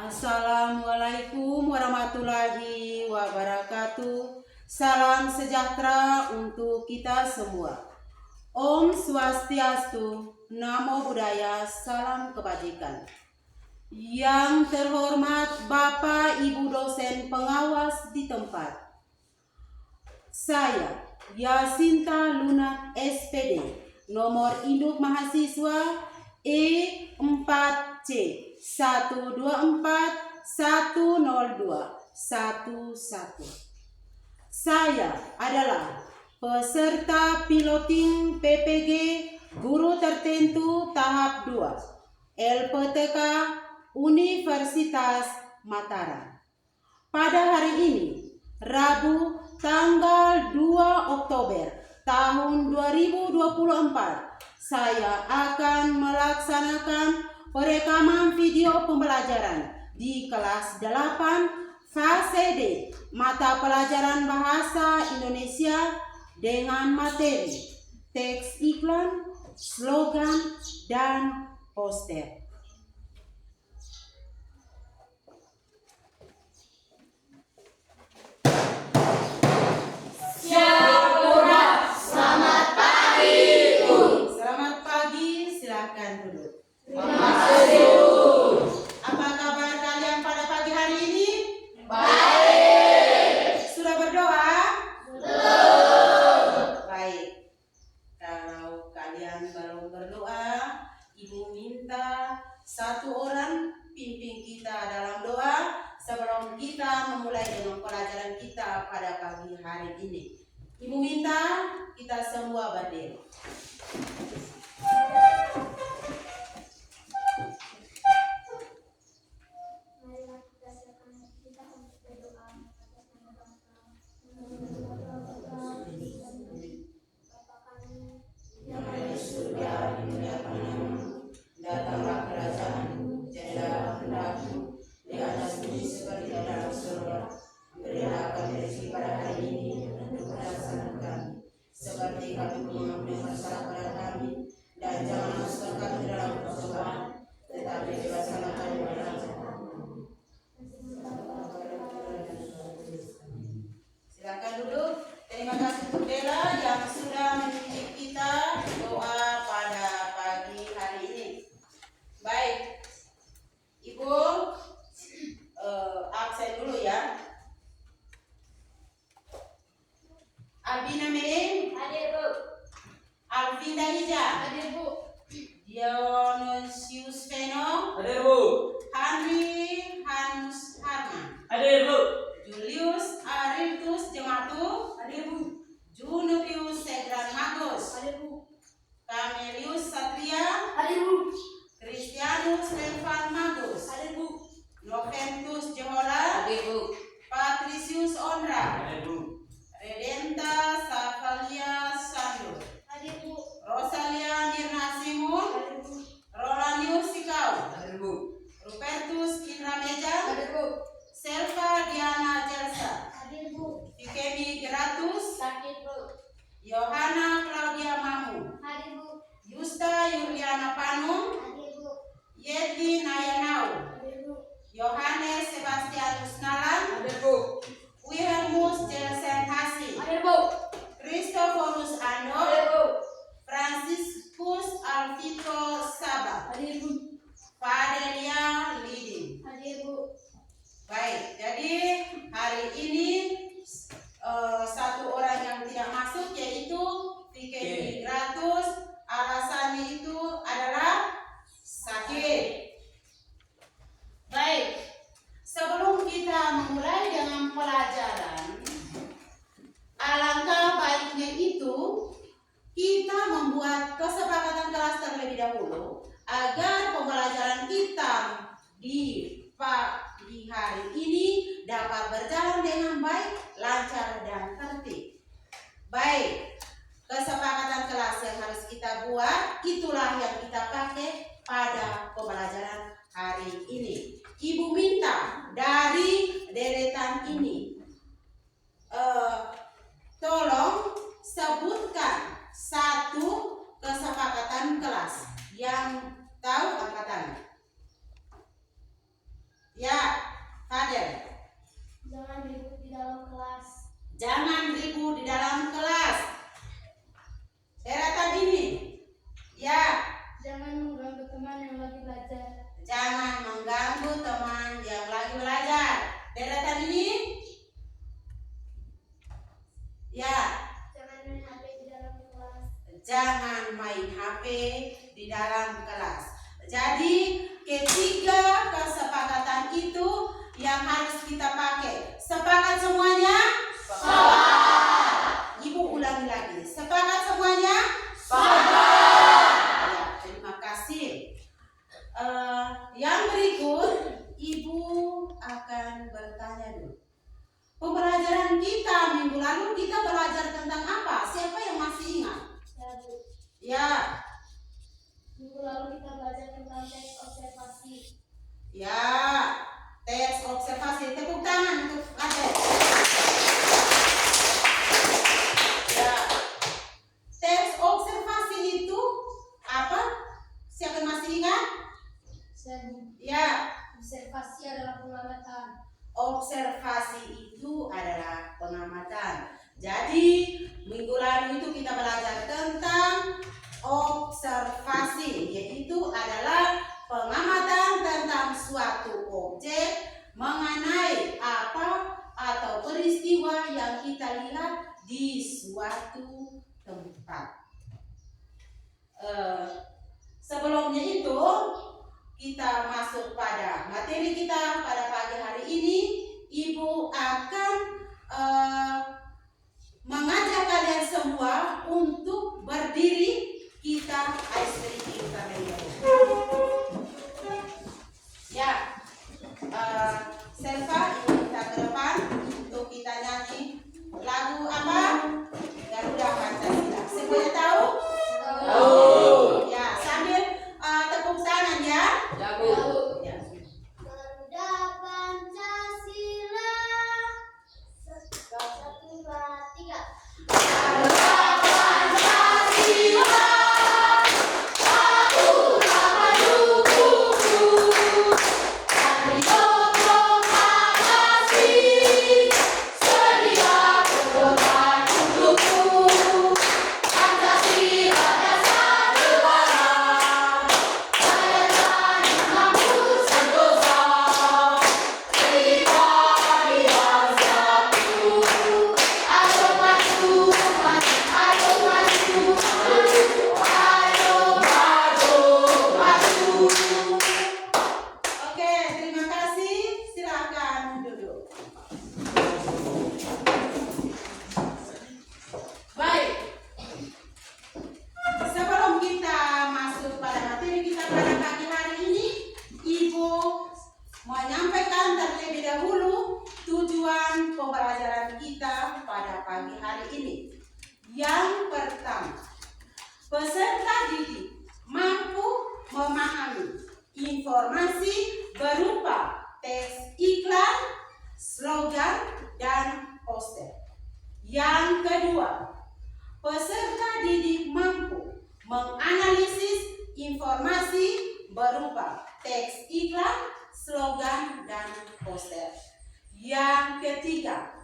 Assalamualaikum warahmatullahi wabarakatuh. Salam sejahtera untuk kita semua. Om Swastiastu, Namo Buddhaya, salam kebajikan. Yang terhormat Bapak Ibu dosen pengawas di tempat. Saya Yasinta Luna SPD, nomor induk mahasiswa E4C 124-102-11. Saya adalah peserta piloting PPG Guru Tertentu Tahap 2 LPTK Universitas Mataram. Pada hari ini, Rabu tanggal 2 Oktober tahun 2024, saya akan melaksanakan perekaman video pembelajaran di kelas 8 fase D mata pelajaran bahasa Indonesia dengan materi teks iklan, slogan, dan poster. Apa kabar kalian pada pagi hari ini? Baik. Sudah berdoa? Belum. Baik. Kalau kalian belum berdoa, Ibu minta satu orang pimpin kita dalam doa sebelum kita memulai dengan pelajaran kita pada pagi hari ini. Ibu minta kita semua berdiri. Datanglah kerajaanmu, jadilah kehendakmu di atas bumi seperti di dalam surga. Berilah kami rezeki pada hari ini untuk kesalahan kami, seperti kami mengampuni masalah pada kami, dan jangan masukkan kami dalam percobaan, tetapi bebaskanlah kami dari jahat. Silakan duduk. Terima kasih untuk Bella yang sudah mendidik kita doa pada pagi hari ini. Baik, Ibu absen dulu ya. Albina Mein, hadir Bu. Alvinda Hija, hadir Bu. Dionysius Veno, hadir Bu. Henry Hanus Harman, hadir Bu. Julius Ariltus Jematu, hadir Bu. Junubius Segran Magus, hadir Bu. Camelius Satria, hadir Bu. Christianus Relvan Magus, hadir Bu. Noventus Johora, hadir Bu. Patricius Ondra, hadir Bu. Redenta Savalia Sando, hadir Bu. Rosalia Nirna Simun, hadir Bu. Rolanius Sikau, hadir Bu. Rupertus Indra Meja, hadir Bu. Selva Diana Jelsa, hadir Bu. Fikemi Geratus, hadir Bu. Yohana Claudia Mamu, hadir Bu. Yusta Yuliana Panum, hadir Bu. Yeti Nayanau, hadir Bu. Yohanes Sebastianus Nalan, hadir Bu. Wilhelmus Jelsen Hasi, hadir Bu. Christophorus Ando, hadir Bu. Franciscus Alvito Sabah, hadir Bu. Fadelia Lidin, hadir Bu. Baik, jadi hari ini satu orang yang tidak masuk yaitu Fikemi Gratus. Alasannya itu adalah sakit. Baik, sebelum kita memulai dengan pelajaran, alangkah baiknya itu kita membuat kesepakatan kelas terlebih dahulu. lalu kita belajar tentang apa? Siapa yang masih ingat? Ya. Minggu lalu kita belajar tentang teks observasi. Ya, teks observasi. Tepuk tangan untuk Ade. Ya, teks observasi itu apa? Siapa yang masih ingat? Ya. Observasi adalah pengamatan. Observasi itu adalah pengamatan. Jadi minggu lalu itu kita belajar tentang observasi, yaitu adalah pengamatan tentang suatu objek mengenai apa atau peristiwa yang kita lihat di suatu tempat. Sebelumnya itu kita masuk pada materi kita pada pagi hari ini. Ibu akan mengajak kalian semua untuk berdiri. Kita ice breaking terlebih dahulu. Ya, Selva ini kita ke depan untuk kita nyanyi lagu apa? Garuda Pancasila. Semuanya tahu? Tahu. Ya, sambil tepuk tangan ya. Tahu. Ya. Garuda Pancasila. 1, 2, 3. Garuda Pancasila. Oke, terima kasih. Silakan duduk. Baik. Sebelum kita masuk pada materi kita pada pagi hari ini, Ibu menyampaikan terlebih dahulu tujuan pembelajaran kita pada pagi hari ini. Yang pertama, peserta didik mampu memahami informasi berupa teks iklan, slogan, dan poster. Yang kedua, peserta didik mampu menganalisis informasi berupa teks iklan, slogan, dan poster. Yang ketiga,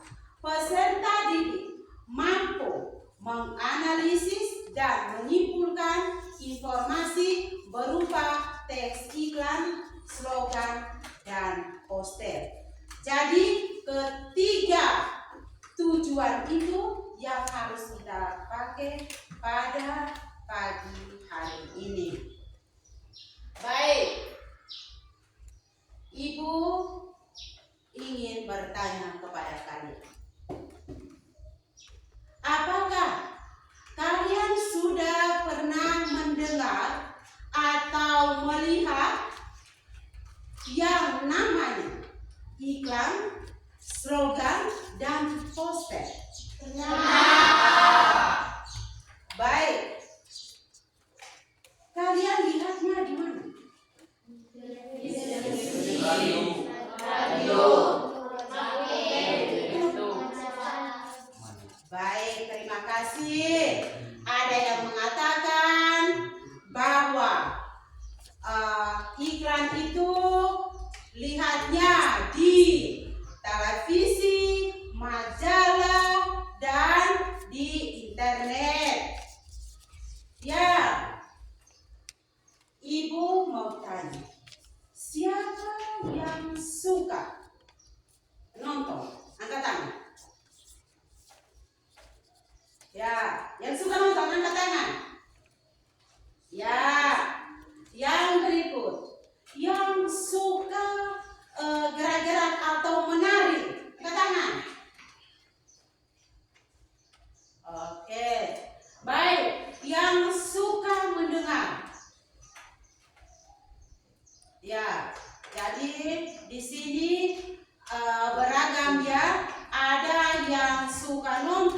peserta didik mampu menganalisis dan menyimpulkan informasi berupa teks iklan, slogan, dan poster. Jadi ketiga tujuan itu yang harus kita pakai pada pagi hari ini. Baik, Ibu ingin bertanya kepada kalian. Apakah kalian sudah pernah mendengar atau melihat yang namanya iklan, slogan, dan poster? Baik. Kalian lihatnya di mana? Radio. Baik, terima kasih. Ada yang mengatakan bahwa iklan itu lihatnya di televisi, majalah, dan di internet. Ya, Ibu mau tanya, siapa yang suka nonton? Angkat tangan. Ya, yang suka nonton angkat tangan. Ya, yang berikut, yang suka gerak-gerak atau menari, angkat tangan. Oke, baik. Yang suka mendengar. Ya, jadi di sini beragam ya. Ada yang suka nonton.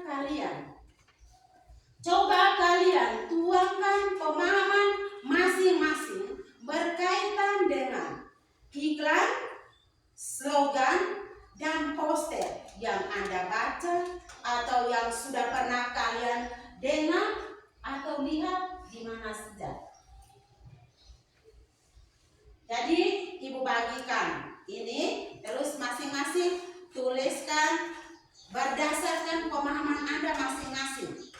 kalian. Coba kalian tuangkan pemahaman masing-masing berkaitan dengan iklan, slogan, dan poster yang Anda baca atau yang sudah pernah kalian dengar atau lihat di mana saja. Jadi Ibu bagikan ini, terus masing-masing tuliskan berdasarkan pemahaman Anda masing-masing.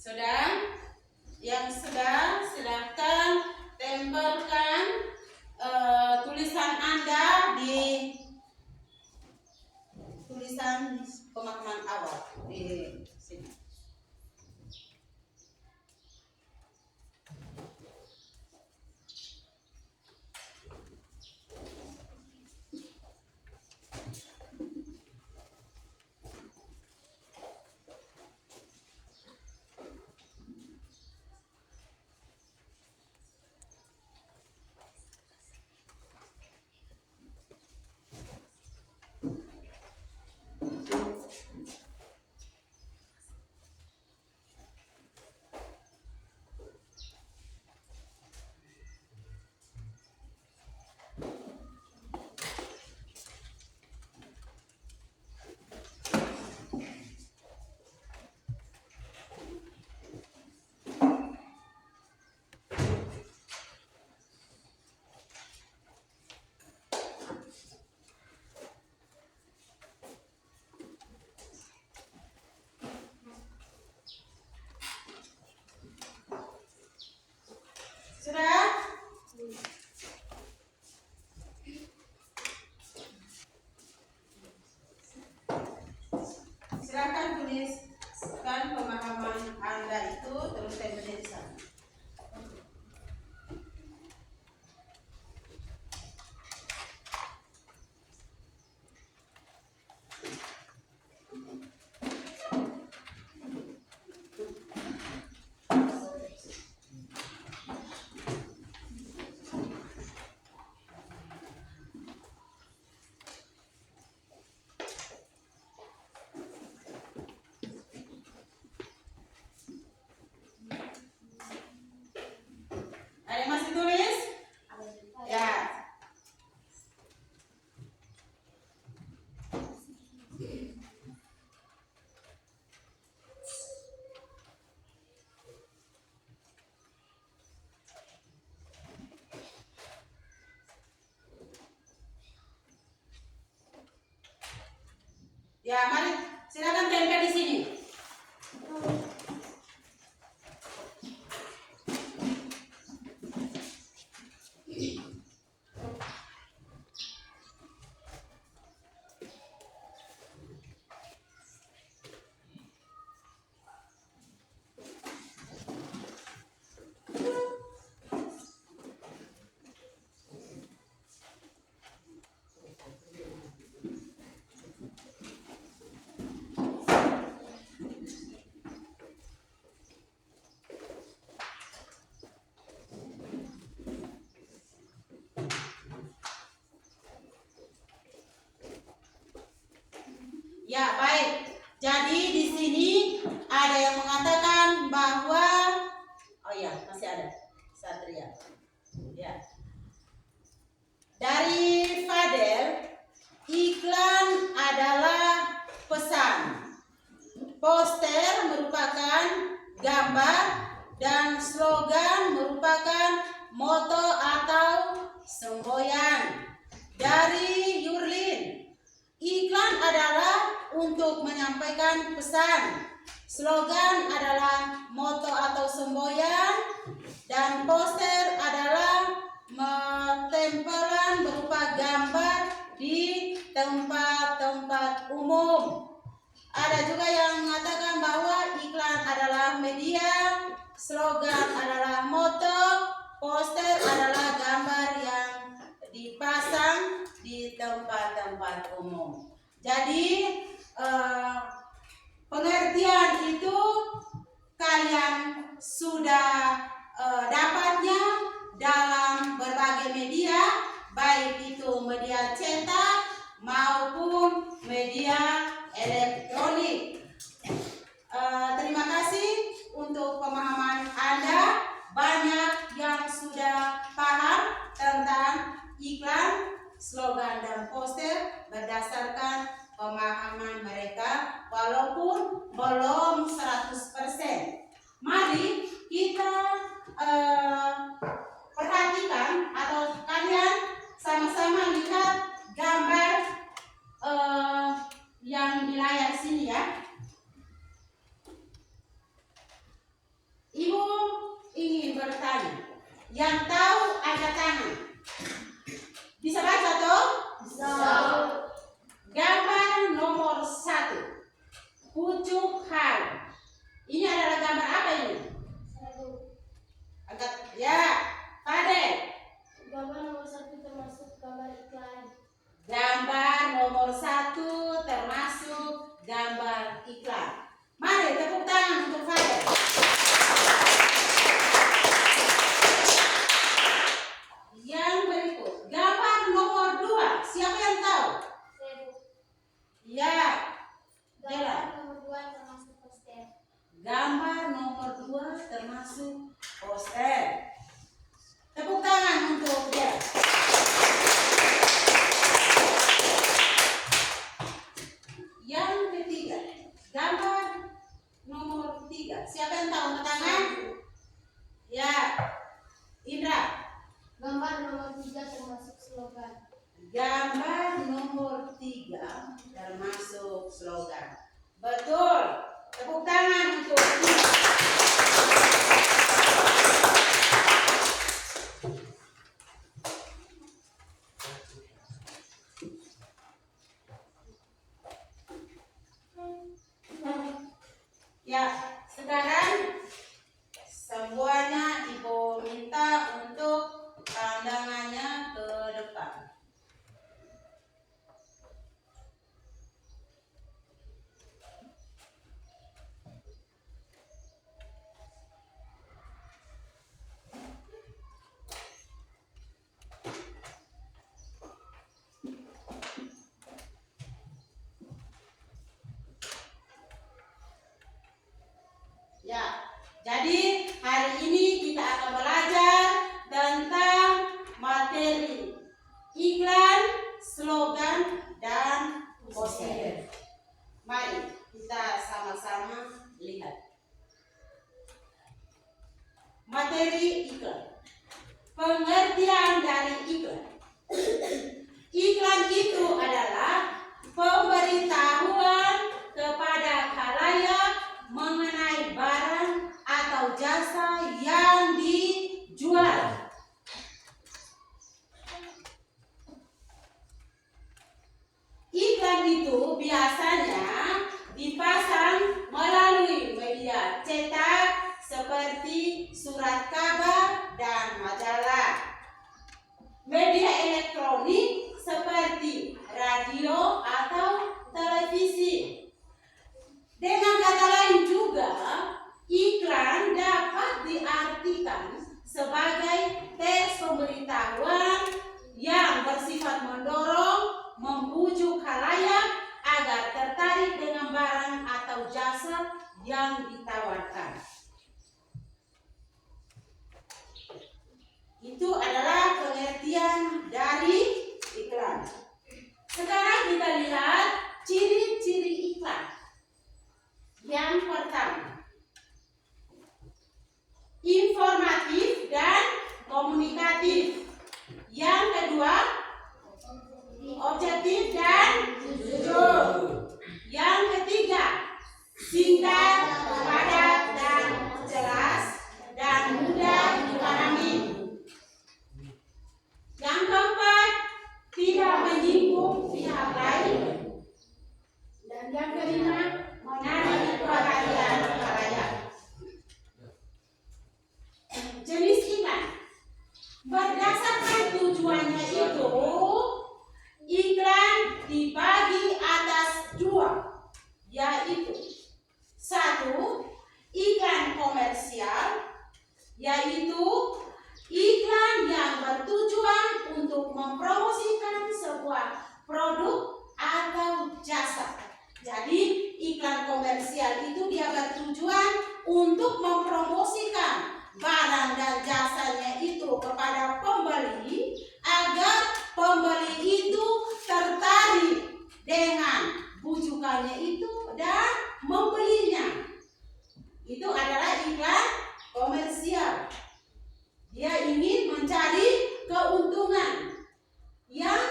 Sudah? Yang sudah, silakan tempelkan tulisan Anda di tulisan pemahaman awal di sini. Sudah? Silakan tuliskan pemahaman Anda itu, terus tempelnya di sana. Ada yang masih tulis? Ya. Ya, mari silakan tempel di sini. Ya, baik. Jadi di sini ada yang mengatakan bahwa masih ada Satria. Ya. Dari Fadel, iklan adalah pesan. Poster merupakan gambar dan slogan merupakan moto atau semboyan. Dari Yurlin, iklan adalah untuk menyampaikan pesan. Slogan adalah moto atau semboyan, dan poster adalah tempelan berupa gambar di tempat-tempat umum. Ada juga yang mengatakan bahwa iklan adalah media, slogan adalah moto, poster adalah gambar yang dipasang di tempat-tempat umum. Jadi pengertian itu kalian sudah dapatnya dalam berbagai media, baik itu media cetak maupun media elektronik. Terima kasih untuk pemahaman Anda. Banyak yang sudah paham tentang iklan, slogan, dan poster berdasarkan pemahaman mereka, walaupun belum 100%. Mari kita perhatikan atau kalian sama-sama lihat gambar yang di layar sini ya. Ibu ingin bertanya, yang tahu angkat tangan. Bisa baca toh? Bisa. Gambar nomor 1, pucuk harum. Ini adalah gambar apa ini? Angkat ya, Fadel. Gambar nomor 1 termasuk gambar iklan. Gambar nomor 1 termasuk gambar iklan. Mari tepuk tangan untuk Fadel. Yang berikut, gambar nomor 2. Siapa yang tahu? Ya. Gambar nomor 2 termasuk poster. Gambar nomor 2 termasuk poster. Tepuk tangan untuk dia. Yang ketiga, gambar nomor 3. Siapa yang tahu angkat tangan? Ya, Indra. Gambar nomor 3 termasuk slogan. Gambar nomor 3 termasuk slogan. Betul. Tepuk tangan untuk dia. Ya, sekarang semuanya Ibu minta untuk pandangannya ke depan. Ya, jadi hari ini kita akan belajar tentang materi iklan, slogan, dan poster. Mari kita sama-sama lihat. Materi iklan. Pengertian dari iklan. Iklan itu adalah pemberitahuan kepada khalayak mengenai barang atau jasa yang dijual. Iklan itu biasanya dipasang melalui media cetak seperti surat kabar dan majalah. Media elektronik seperti radio atau televisi. Dengan kata lain juga, iklan dapat diartikan sebagai teks pemberitahuan yang bersifat mendorong, membujuk khalayak agar tertarik dengan barang atau jasa yang ditawarkan. Itu adalah pengertian dari iklan. Sekarang kita lihat ciri-ciri iklan. Yang pertama, informatif dan komunikatif. Yang kedua, objektif dan jujur. Yang ketiga, singkat, padat, dan jelas, dan mudah dipahami. Yang keempat, tidak menyinggung pihak lain. Dan yang kelima, menarik perhatian khalayak. Jenis iklan. Berdasarkan tujuannya itu, iklan dibagi atas dua, yaitu satu, iklan komersial, yaitu iklan yang bertujuan untuk mempromosikan sebuah produk atau jasa. Jadi iklan komersial itu dia bertujuan untuk mempromosikan barang dan jasanya itu kepada pembeli agar pembeli itu tertarik dengan bujukannya itu dan membelinya. Itu adalah iklan komersial. Dia ingin mencari keuntungan. Yang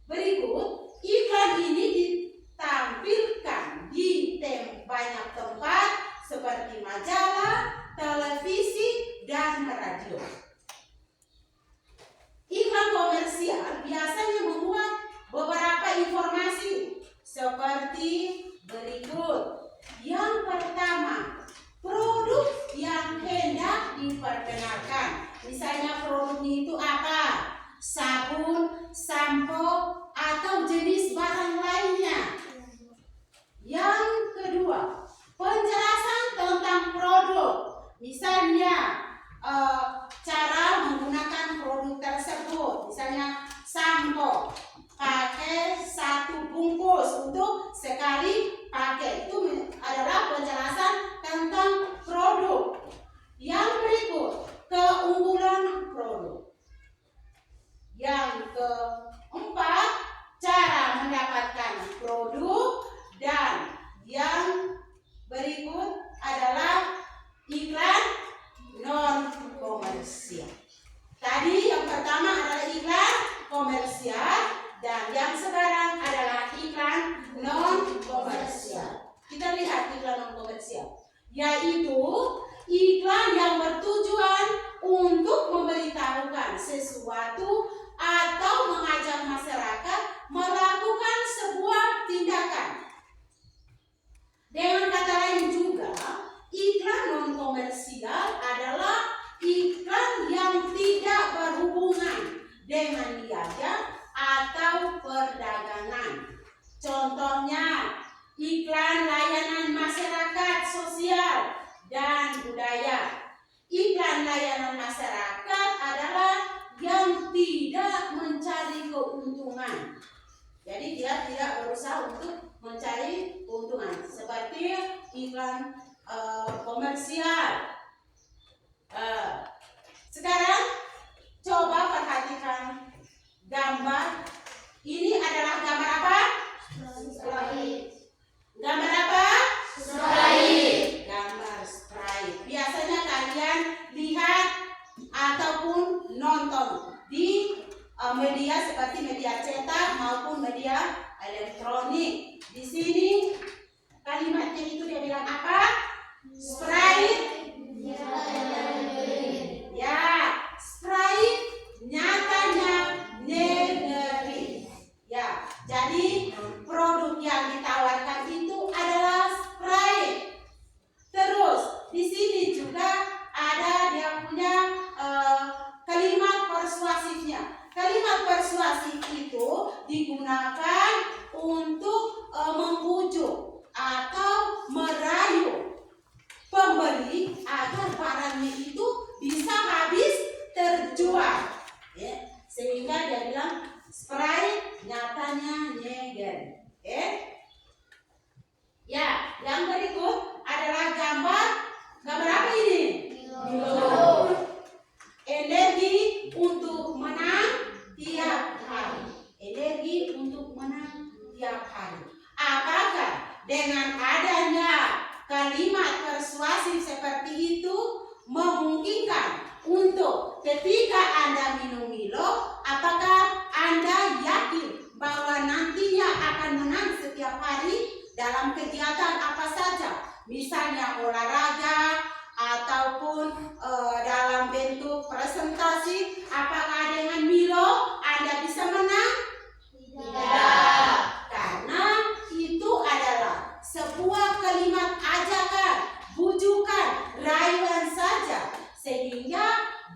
berikut, iklan ini ditampilkan di banyak tempat seperti majalah, televisi, dan radio. Iklan komersial biasanya memuat beberapa informasi seperti berikut. Yang pertama, produk yang hendak diperkenalkan. Misalnya produknya itu apa? Sabun, sampo, atau jenis barang lainnya. Yang kedua, penjelasan tentang produk. Misalnya cara menggunakan produk tersebut. Misalnya sampo, pakai satu bungkus untuk sekali pakai. Itu adalah penjelasan tentang produk. Yang berikut, keunggulan produk. Yang keempat, cara mendapatkan produk. Dan yang berikut adalah iklan non komersial. Tadi yang pertama adalah iklan komersial dan yang sekarang adalah iklan non komersial. Kita lihat iklan non komersial, yaitu iklan yang bertujuan untuk memberitahukan sesuatu atau mengajak masyarakat melakukan sebuah tindakan. Dengan kata lain juga, iklan non komersial adalah iklan yang tidak berhubungan dengan niaga atau perdagangan. Contohnya, iklan layanan masyarakat sosial dan budaya. Iklan layanan masyarakat adalah yang tidak mencari keuntungan. Jadi dia tidak berusaha untuk mencari keuntungan. Seperti iklan komersial. Sekarang coba perhatikan gambar. Ini adalah gambar apa? Sprite. Gambar apa? Sprite. Gambar Sprite. Biasanya kalian lihat ataupun nonton di media seperti media cetak maupun media elektronik. Di sini kalimatnya itu dia bilang apa? Sprite. Ya, Sprite nyatanya negeri. Ya, jadi produk yang ditawarkan itu adalah Sprite. Terus di sini juga ada dia punya kalimat persuasifnya. Kalimat persuasif itu digunakan untuk membujuk atau merayu pembeli agar barangnya itu bisa habis terjual. Ya, sehingga dia bilang Sprite nyatanya negeri. olahraga ataupun dalam bentuk presentasi. Apakah dengan Milo Anda bisa menang? Tidak. Karena itu adalah sebuah kalimat ajakan, bujukan, rayuan saja, sehingga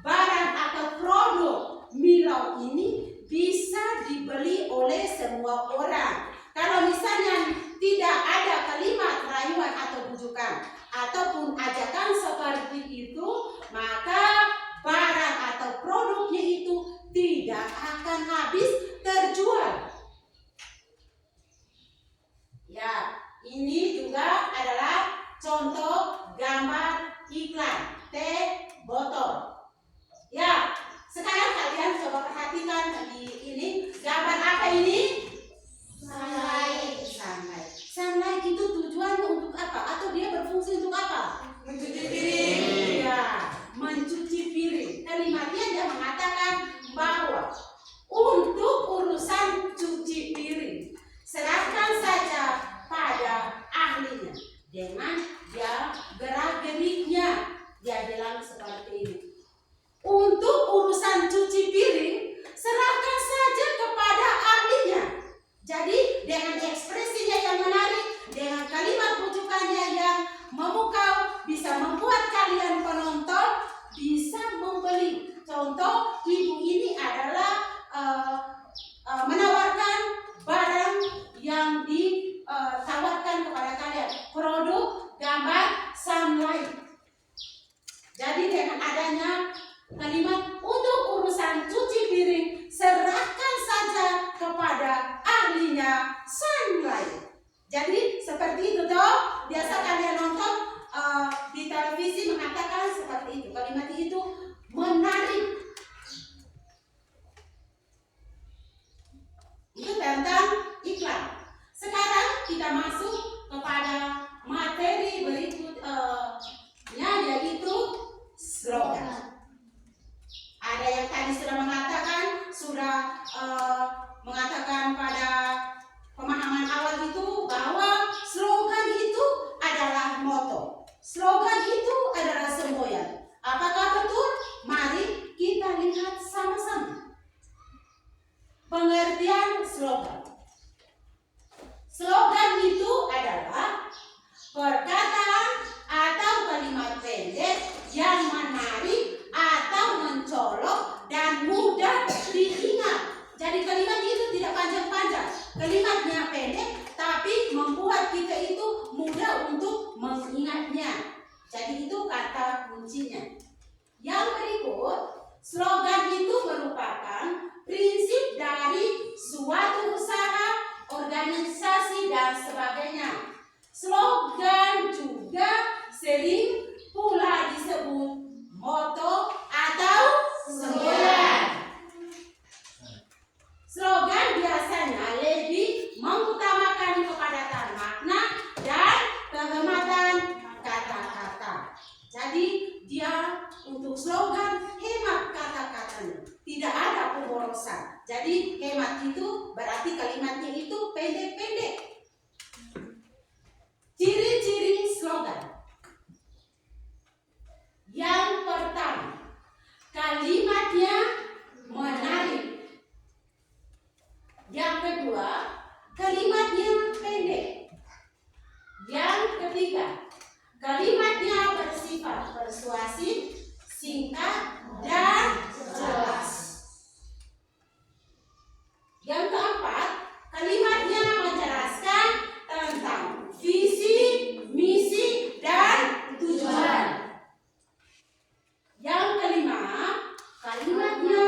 barang atau produk Milo ini bisa dibeli oleh semua orang. Kalau misalnya tidak ada kalimat rayuan atau bujukan ataupun ajakan seperti itu, maka barang atau produknya itu tidak akan habis terjual. Ya, ini juga adalah contoh gambar iklan teh botol. Ya, sekarang kalian coba perhatikan di ini gambar apa ini? Sunlight. Sunlight itu tujuannya untuk apa? Atau dia berfungsi untuk apa? Mencuci piring. Ya, mencuci piring. Kalimatnya dia mengatakan bahwa untuk urusan cuci piring, serahkan saja pada ahlinya dengan dia gerak-geriknya. Dia bilang seperti ini. Untuk urusan cuci piring, serahkan saja kepada ahlinya. Jadi dengan ekspresinya yang menarik, dengan kalimat bujukannya yang memukau, bisa membuat kalian penonton bisa membeli. Contoh, ibu ini adalah menawarkan barang yang ditawarkan kepada kalian, produk gambar Sunlight. Jadi dengan adanya kalimat untuk urusan cuci piring, serahkan saja kepada ahlinya Sunlight. Jadi seperti itu toh, biasa kalian nonton di televisi mengatakan seperti itu. Kalimat itu menarik. Itu tentang iklan. Sekarang kita masuk kepada materi berikutnya, yaitu slogan. Ada yang tadi sudah mengatakan pada pemahaman awal itu bahwa slogan itu adalah moto. Slogan itu adalah semboyan. Apakah betul? Mari kita lihat sama-sama. Pengertian slogan. Slogan itu adalah perkataan atau kalimat pendek yang menarik atau mencolok dan mudah diingat. Jadi kalimat itu tidak panjang-panjang, kalimatnya pendek tapi membuat kita itu mudah untuk mengingatnya. Jadi itu kata kuncinya. Yang berikut, slogan itu merupakan prinsip dari suatu usaha, organisasi dan sebagainya. Slogan juga sering pula disebut moto atau semboyan. Slogan biasanya lebih mengutamakan kepadatan makna dan kehematan kata-kata. Jadi dia untuk slogan hemat kata-katanya, tidak ada pemborosan. Jadi hemat itu berarti kalimatnya itu pendek-pendek. Ciri-ciri slogan. Yang pertama, kalimatnya menarik. Yang kedua, kalimatnya pendek. Yang ketiga, kalimatnya bersifat persuasif, singkat, dan jelas. Yang keempat, kalimatnya menjelaskan tentang visi, misi, dan tujuan. Yang kelima, kalimatnya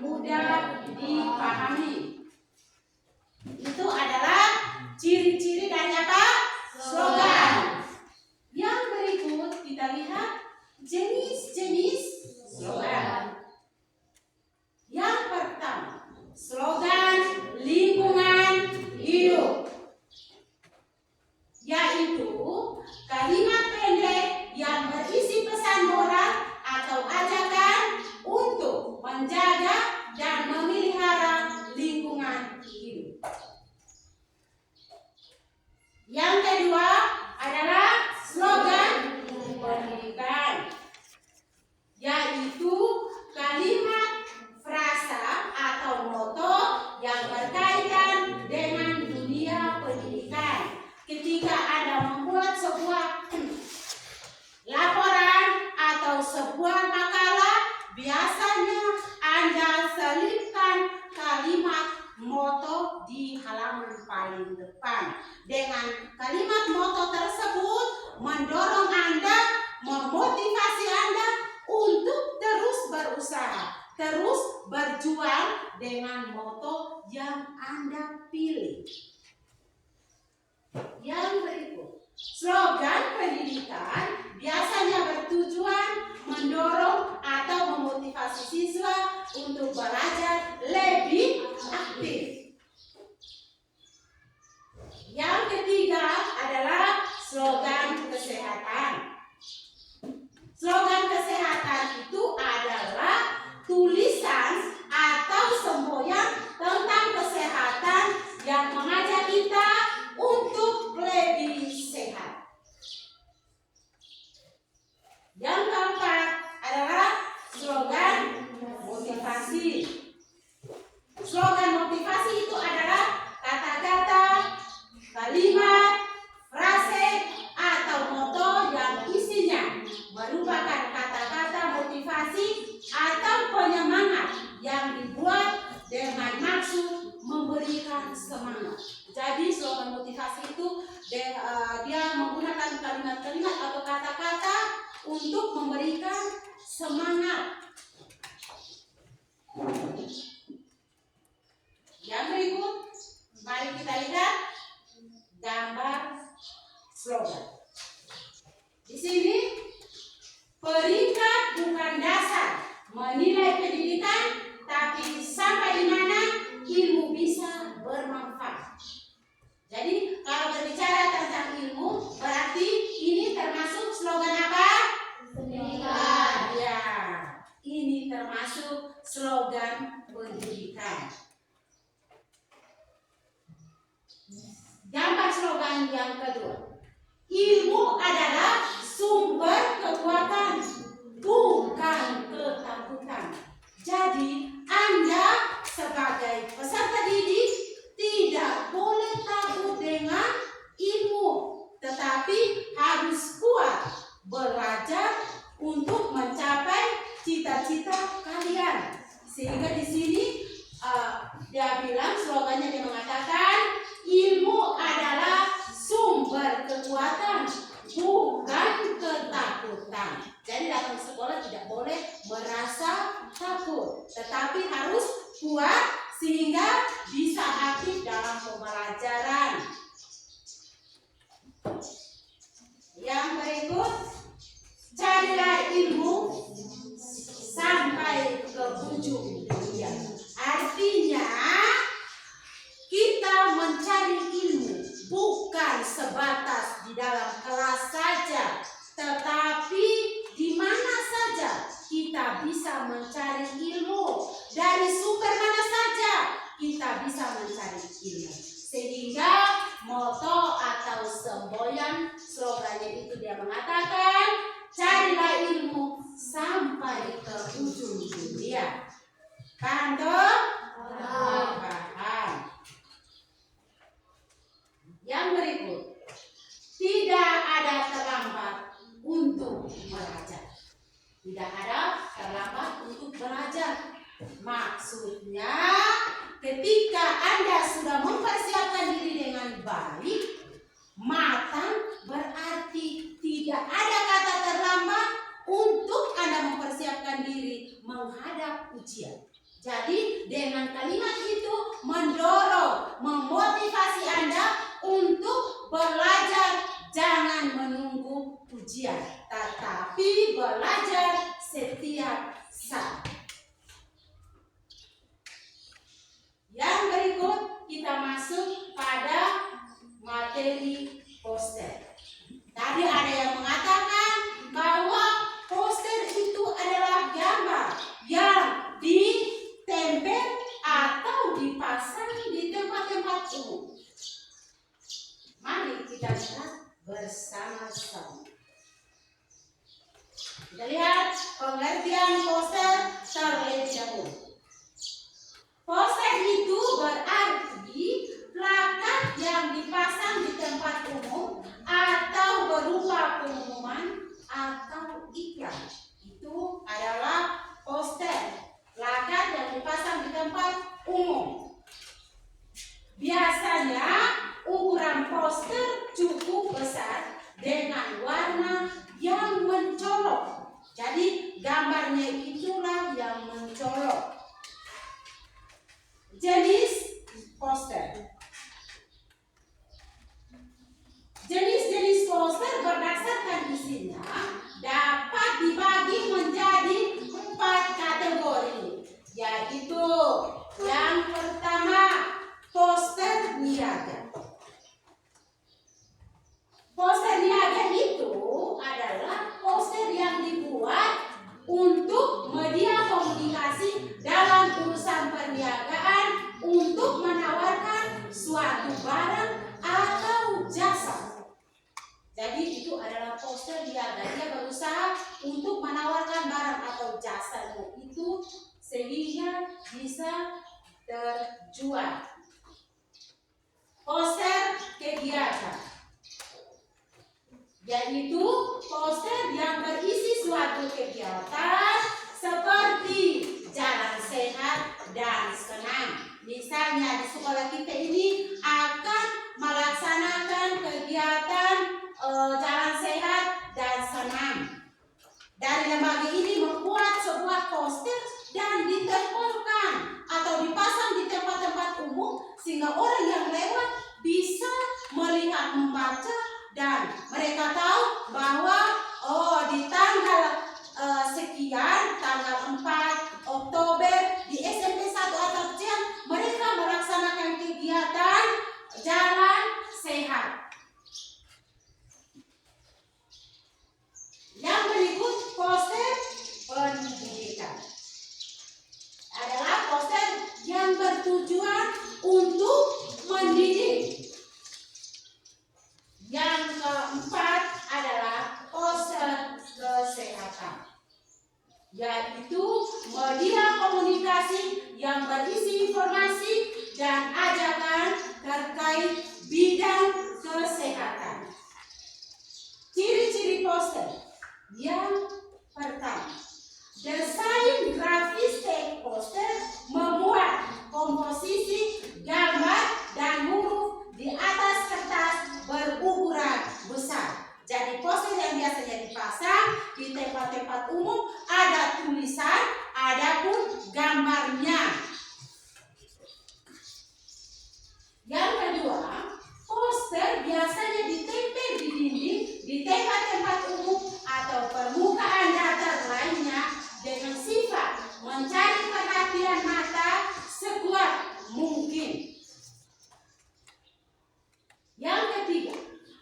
mudah dipahami. Itu adalah ciri-ciri dari apa? Slogan. Yang berikut kita lihat jenis-jenis slogan. Yang pertama, slogan lingkungan hidup, yaitu kalimat pendek yang berisi pesan moral atau ajakan untuk menjaga dan memelihara lingkungan Dengan kalimat moto tersebut mendorong Anda, memotivasi Anda untuk terus berusaha, terus berjuang dengan moto yang Anda pilih. Yang berikut, slogan pendidikan biasanya bertujuan mendorong atau memotivasi siswa untuk belajar lebih aktif. Yang ketiga adalah slogan kesehatan. Slogan kesehatan itu adalah tulisan atau semboyan tentang kesehatan yang mengajak kita untuk lebih sehat. Yang keempat adalah slogan motivasi. Slogan motivasi itu adalah kata-kata, kalimat, frase, atau moto yang isinya merupakan kata-kata motivasi atau penyemangat yang dibuat dengan maksud memberikan semangat. Jadi slogan motivasi itu dia menggunakan kalimat-kalimat atau kata-kata untuk memberikan semangat. Yang berikut, mari kita lihat gambar slogan. Di sini, peringkat bukan dasar menilai pendidikan, tapi sampai di mana ilmu bisa bermanfaat. Jadi kalau berbicara tentang ilmu, berarti ini termasuk slogan apa? Pendidikan. Ya, ini termasuk slogan pendidikan. Gambar slogan yang kedua, ilmu adalah sumber kekuatan, bukan ketakutan. Jadi Anda sebagai peserta didik tidak boleh takut dengan ilmu, tetapi harus kuat belajar untuk mencapai cita-cita kalian. Sehingga di sini dia bilang, slogannya dia mengatakan ilmu adalah sumber kekuatan, bukan ketakutan. Jadi datang ke sekolah tidak boleh merasa takut, tetapi harus kuat sehingga bisa aktif dalam pembelajaran. Yang berikut, carilah ilmu sampai ke ujung dunia. Artinya kita mencari ilmu bukan sebatas di dalam kelas saja, tetapi di mana saja kita bisa mencari ilmu. Dari sumber mana saja kita bisa mencari ilmu. Sehingga moto atau semboyan slogannya itu dia mengatakan, carilah ilmu sampai ke ujung dunia. Paham toh? Paham. Yang berikut, tidak ada terlambat untuk belajar. Tidak ada terlambat untuk belajar. Maksudnya, ketika Anda sudah mempersiapkan diri dengan baik, matang, berarti tidak ada kata terlambat untuk Anda mempersiapkan diri menghadap ujian. Jadi dengan kalimat itu mendorong, memotivasi Anda untuk belajar, jangan menunggu ujian, tetapi belajar setiap saat. Yang berikut kita masuk pada materi poster. Tadi ada yang mengatakan bahwa poster itu adalah gambar yang ditempel atau dipasang di tempat-tempat umum. Mari kita lihat bersama-sama. Kita lihat pengertian poster jasamu itu sehingga bisa terjual. Poster kegiatan, yaitu poster yang berisi suatu kegiatan seperti jalan sehat dan senam. Misalnya di sekolah kita ini akan melaksanakan kegiatan jalan sehat dan senam. Dari lembaga ini membuat sebuah poster dan ditempelkan atau dipasang di tempat-tempat umum sehingga orang yang lewat bisa melihat, membaca, dan mereka tahu bahwa di tanggal sekian, tanggal 4 Oktober di SMP 1 Atap Cian mereka melaksanakan kegiatan jalan sehat. Yang berikut poster pendidikan adalah poster yang bertujuan untuk mendidik. Yang keempat adalah poster kesehatan, yaitu media komunikasi yang berisi informasi dan ajakan terkait bidang kesehatan. Ciri-ciri poster. Yang pertama, desain grafis teks poster membuat komposisi gambar dan huruf di atas kertas berukuran besar. Jadi poster yang biasanya dipasang di tempat-tempat umum ada tulisan, ada pun gambarnya. Yang kedua, poster biasanya ditempel di dinding di tempat-tempat umum atau permukaan datar lainnya dengan sifat mencari perhatian mata sekuat mungkin. Yang ketiga,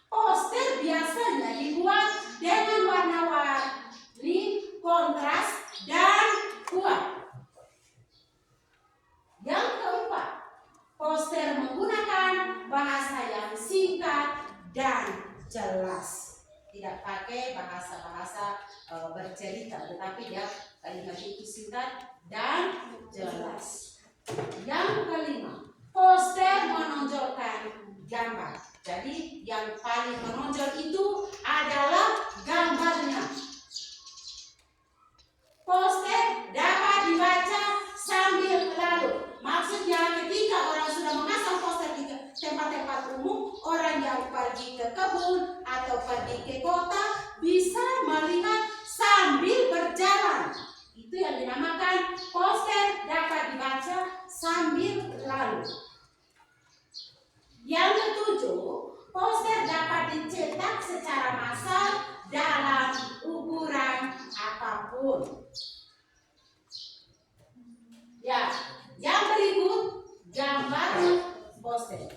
poster biasanya dibuat dengan warna-warni kontras dan kuat. Yang keempat, poster menggunakan bahasa yang singkat dan jelas. Tidak pakai bahasa-bahasa bercerita, tetapi dia kalimat itu singkat dan jelas. Yang kelima, poster menonjolkan gambar. Jadi yang paling menonjol itu adalah gambarnya. Poster dapat dibaca sambil lalu. Maksudnya ketika orang sudah memasang poster di tempat-tempat umum, orang yang pergi ke kebun atau pergi ke kota bisa melihat sambil berjalan. Itu yang dinamakan poster dapat dibaca sambil lalu. Yang ketujuh, poster dapat dicetak secara massal dalam ukuran apapun. Ya, yang berikut gambar poster.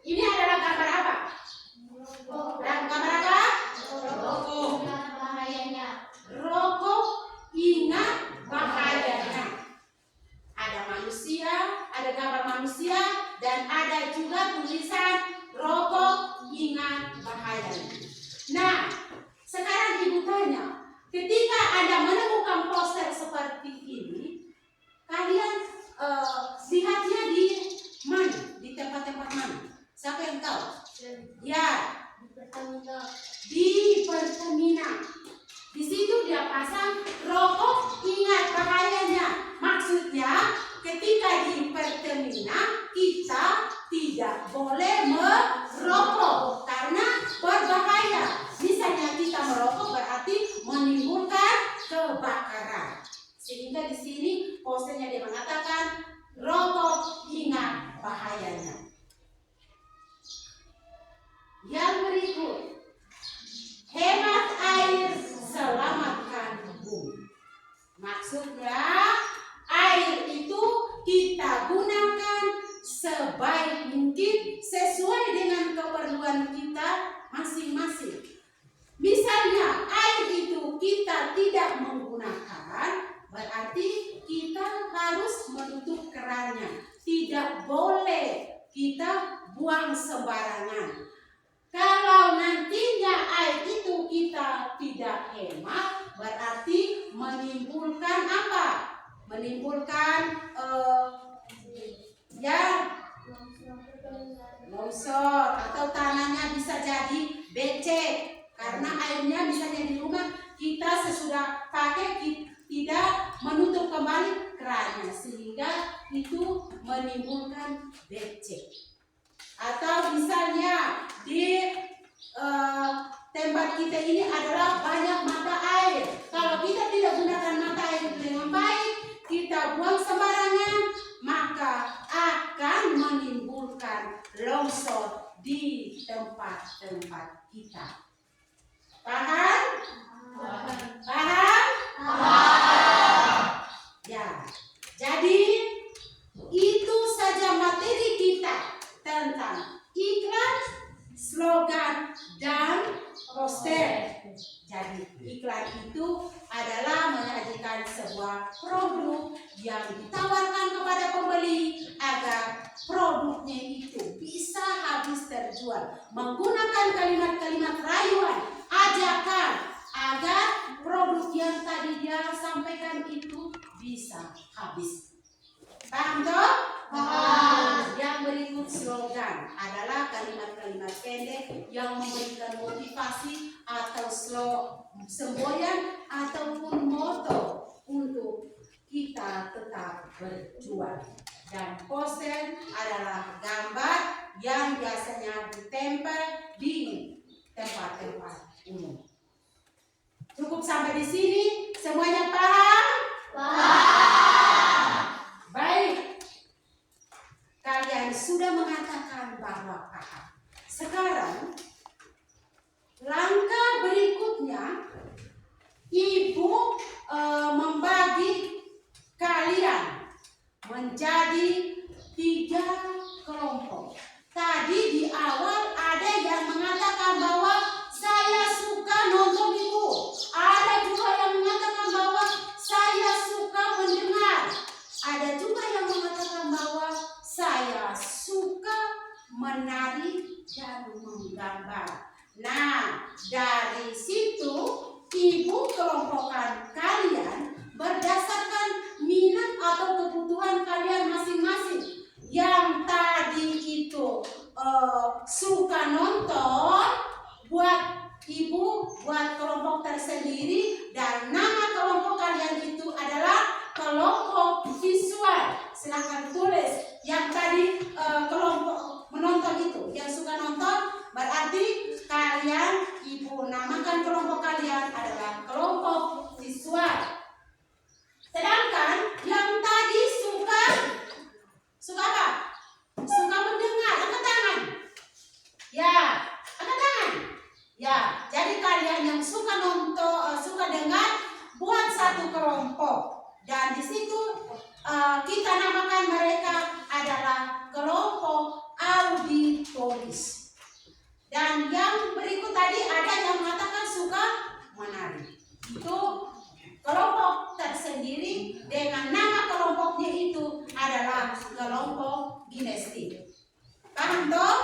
Ini adalah gambar apa? Gambar apa? Rokok. Bahayanya. Rokok, ingat bahayanya. Ada manusia, ada gambar manusia, dan ada juga tulisan rokok, ingat bahayanya. Nah, sekarang ibu tanya, ketika Anda menemukan poster seperti ini, kalian lihatnya di mana? Di tempat-tempat mana? Siapa yang tahu? Ya, di Pertamina. Di situ dia pasang rokok, ingat bahayanya. Maksudnya, ketika di Pertamina kita tidak boleh merokok karena berbahaya. Misalnya kita merokok berarti menimbulkan kebakaran. Sehingga di sini posternya dia mengatakan rokok, ingat bahayanya. Yang berikut, hemat air, selamatkan bumi. Maksudnya air itu kita gunakan sebaik mungkin sesuai dengan keperluan kita masing-masing. Misalnya air itu kita tidak menggunakan, berarti kita harus menutup kerannya. Tidak boleh kita buang sembarangan. Kalau nantinya air itu kita tidak hemat, menimbulkan apa? Menimbulkan ya longsor atau tanahnya bisa jadi becek karena airnya misalnya di rumah kita sesudah pakai tidak menutup kembali kerannya sehingga itu menimbulkan becek. Atau misalnya di tempat kita ini adalah banyak mata air. Kalau kita tidak gunakan mata air dengan baik, kita buang sembarangan, maka akan menimbulkan longsor di tempat-tempat kita. Paham? Paham? Ya. Jadi itu saja materi kita tentang iklan, slogan, dan poster. Jadi iklan itu adalah menyajikan sebuah produk yang ditawarkan kepada pembeli agar produknya itu bisa habis terjual. Menggunakan kalimat-kalimat rayuan, ajakan agar produk yang tadi dia sampaikan itu bisa habis. Paham toh? Yang berikut slogan adalah kalimat-kalimat pendek yang memberikan motivasi atau semboyan ataupun moto untuk kita tetap berjuang. Dan poster adalah gambar yang biasanya ditempel di tempat-tempat umum. Cukup sampai di sini, semuanya paham? Baik, kalian sudah mengatakan bahwa paham. Sekarang, langkah berikutnya, Ibu membagi kalian menjadi 3 kelompok. Tadi di awal ada yang mengatakan bahwa saya suka nonton Ibu. Ada juga yang mengatakan bahwa saya suka mendengar. Ada juga yang mengatakan bahwa saya suka menari dan menggambar. Nah, dari situ Ibu kelompokkan kalian berdasarkan minat atau kebutuhan kalian masing-masing. Yang tadi itu suka nonton, buat Ibu buat kelompok tersendiri, dan nama kelompok kalian itu adalah kelompok visual. Silahkan tulis yang tadi kelompok menonton itu, yang suka nonton, berarti kalian Ibu namakan kelompok kalian adalah kelompok visual. Sedangkan yang tadi suka apa? Suka mendengar, angkat tangan. Ya, angkat tangan. Ya, jadi kalian yang suka nonton, suka dengar, buat satu kelompok. Dan di situ kita namakan mereka adalah kelompok auditoris. Dan yang berikut tadi ada yang mengatakan suka menari. Itu kelompok tersendiri dengan nama kelompoknya itu adalah kelompok ginestik. Paham toh?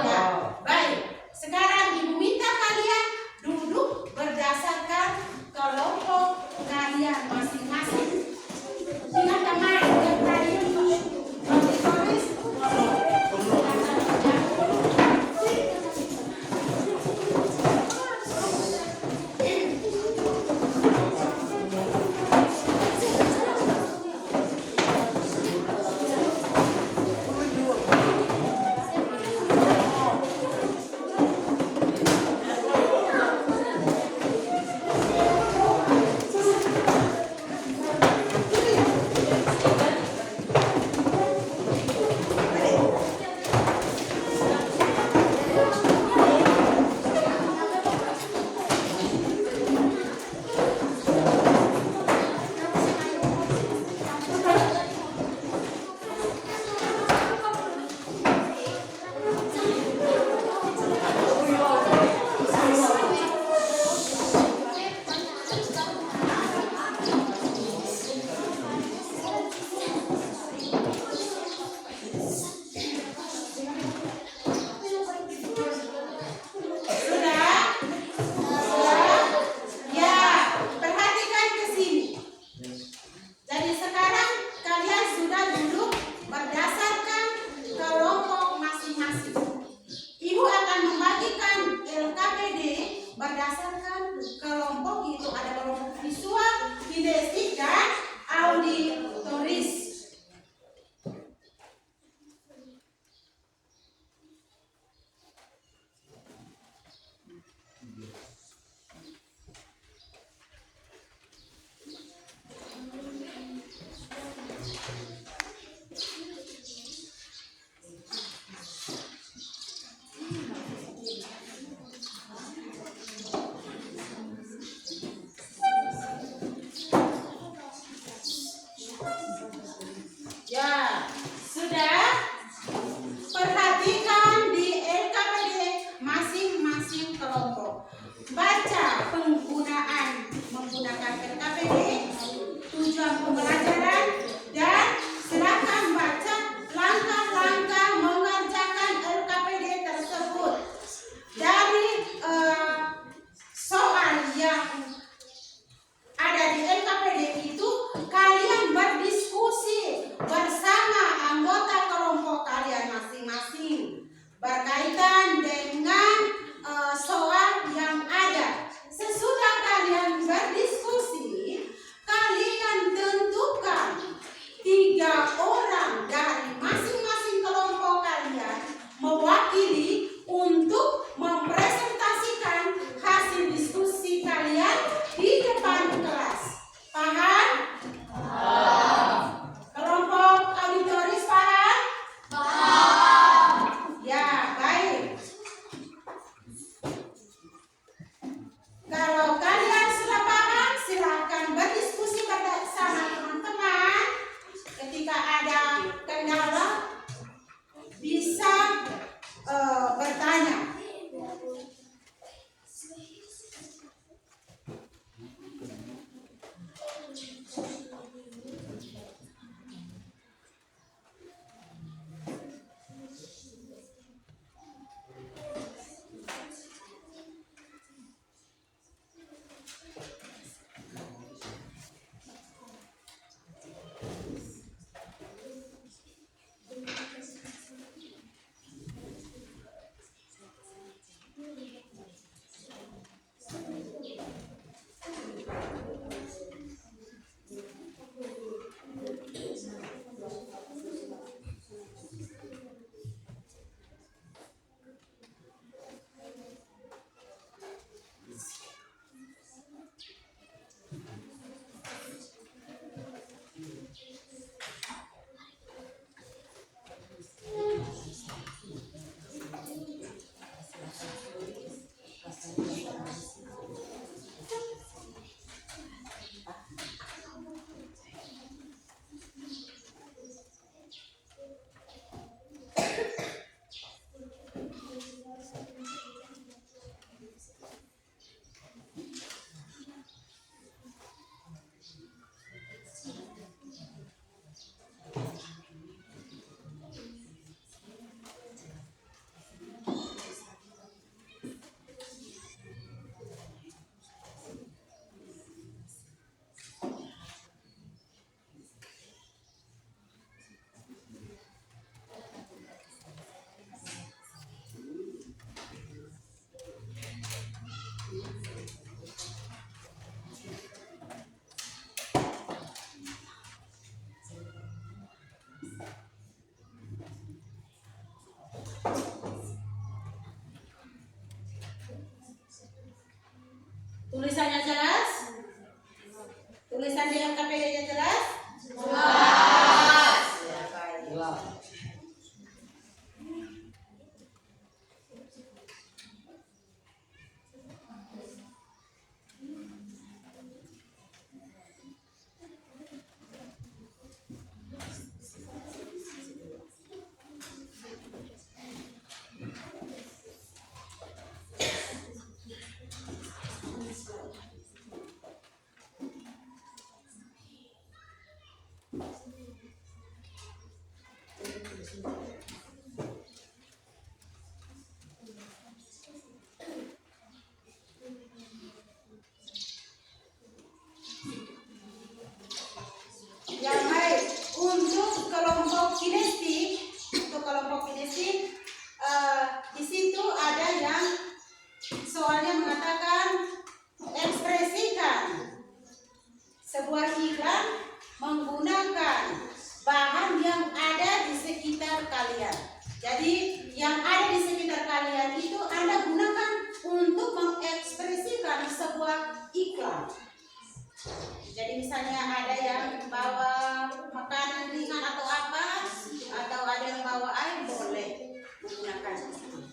Ya, baik. Sekarang Ibu minta kalian duduk berdasarkan kelompok kalian masing-masing. Dengan teman yang tadi tulis. kinestik dan auditoris. Ya, sudah. Perhatikan di LKPD masing-masing kelompok. Baca penggunaan menggunakan LKPD, tujuan pembelajaran, dan silakan baca langkah-langkah mengerjakan LKPD tersebut. Dari soal yang ada di LKPD itu, kalian berdiskusi bersama anggota kelompok kalian masing-masing berkaitan dengan soal yang ada. Sesudah kalian berdiskusi, kalian tentukan 3 orang dari masing-masing kelompok kalian mewakili untuk mempresentasikan hasil diskusi kalian di depan kelas. Paham? Kelompok auditoris paham? Ya, baik. Kalau kalian sudah paham, silakan berdiskusi bersama teman-teman. Ketika ada kendala, bisa bertanya. Tulisannya jelas? Tulisan di LKPD-nya jelas? Jelas. Ya, baik. Yang baik, untuk kelompok kinestik, di situ ada yang soalnya mengatakan ekspresikan sebuah iklan menggunakan bahan yang ada di sekitar kalian. Jadi yang ada di sekitar kalian itu Anda gunakan untuk mengekspresikan sebuah iklan. Jadi misalnya ada yang bawa makanan ringan atau apa, atau ada yang bawa air, boleh menggunakan itu.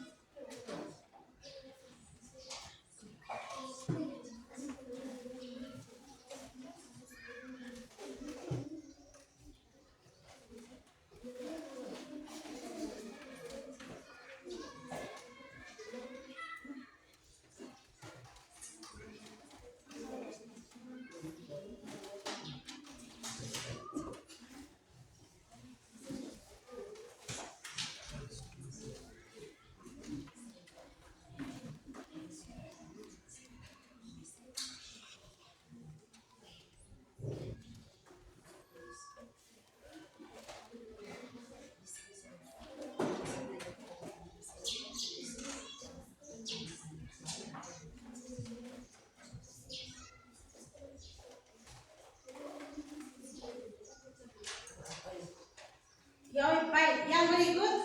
Ya, baik. Yang berikut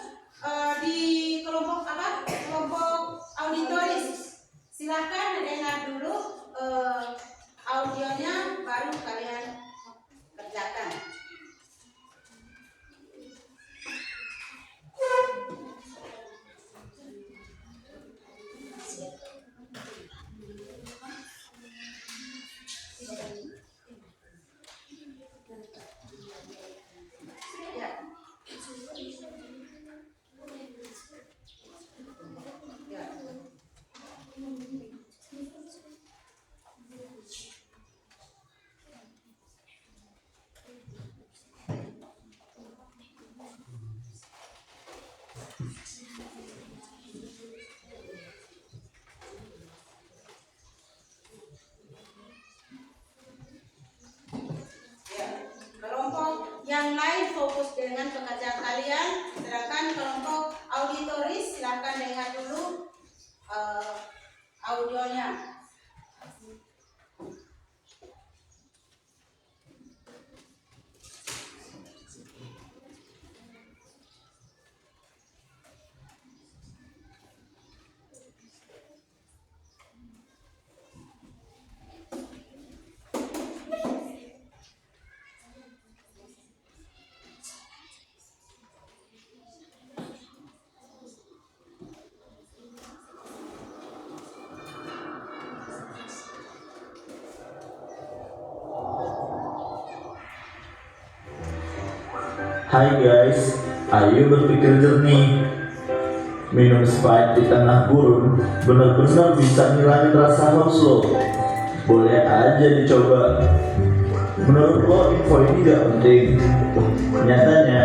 di kelompok apa? Kelompok auditoris. Silakan dengar dulu audionya, baru kalian kerjakan. Ya. Ya. Kelompok yang lain fokus dengan pekerjaan kalian, sedangkan kelompok auditoris silakan dengar dulu audionya. Hai guys, ayo berpikir jernih. Minum Sprite di tengah gurun benar-benar bisa ngilangin rasa haus lo. Boleh aja dicoba. Menurut lo info ini gak penting? Nyatanya,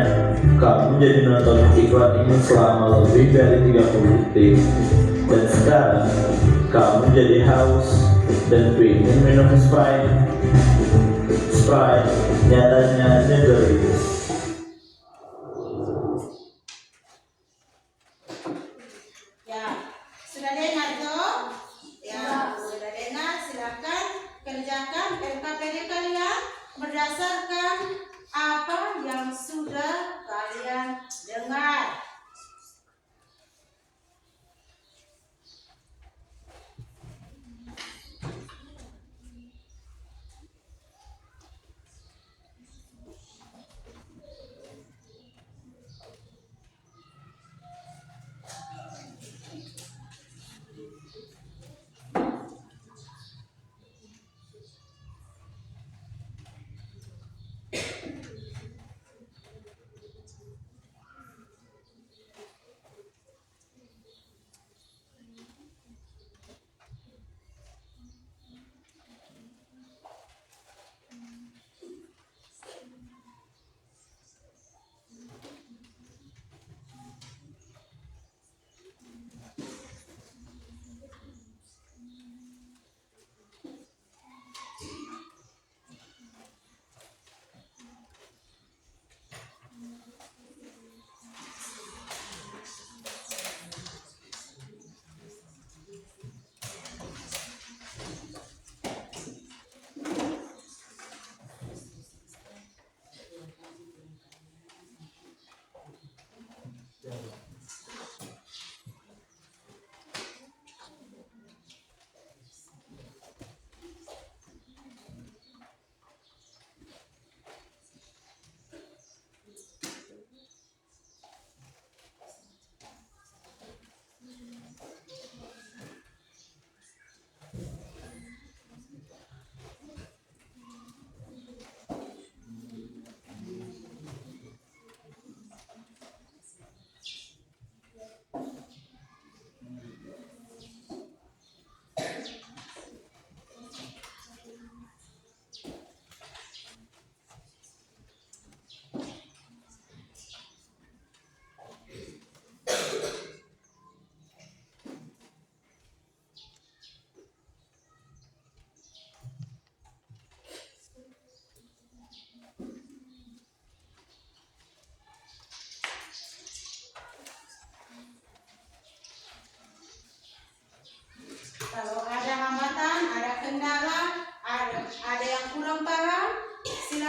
kamu jadi nonton iklan ini selama lebih dari 30 detik. Dan sekarang, kamu jadi haus dan pengen minum Sprite. Sprite nyatanya nyegerin. Sudah dengar toh? Ya, sudah dengar. Silakan kerjakan LKPD kalian berdasarkan apa yang sudah kalian dengar.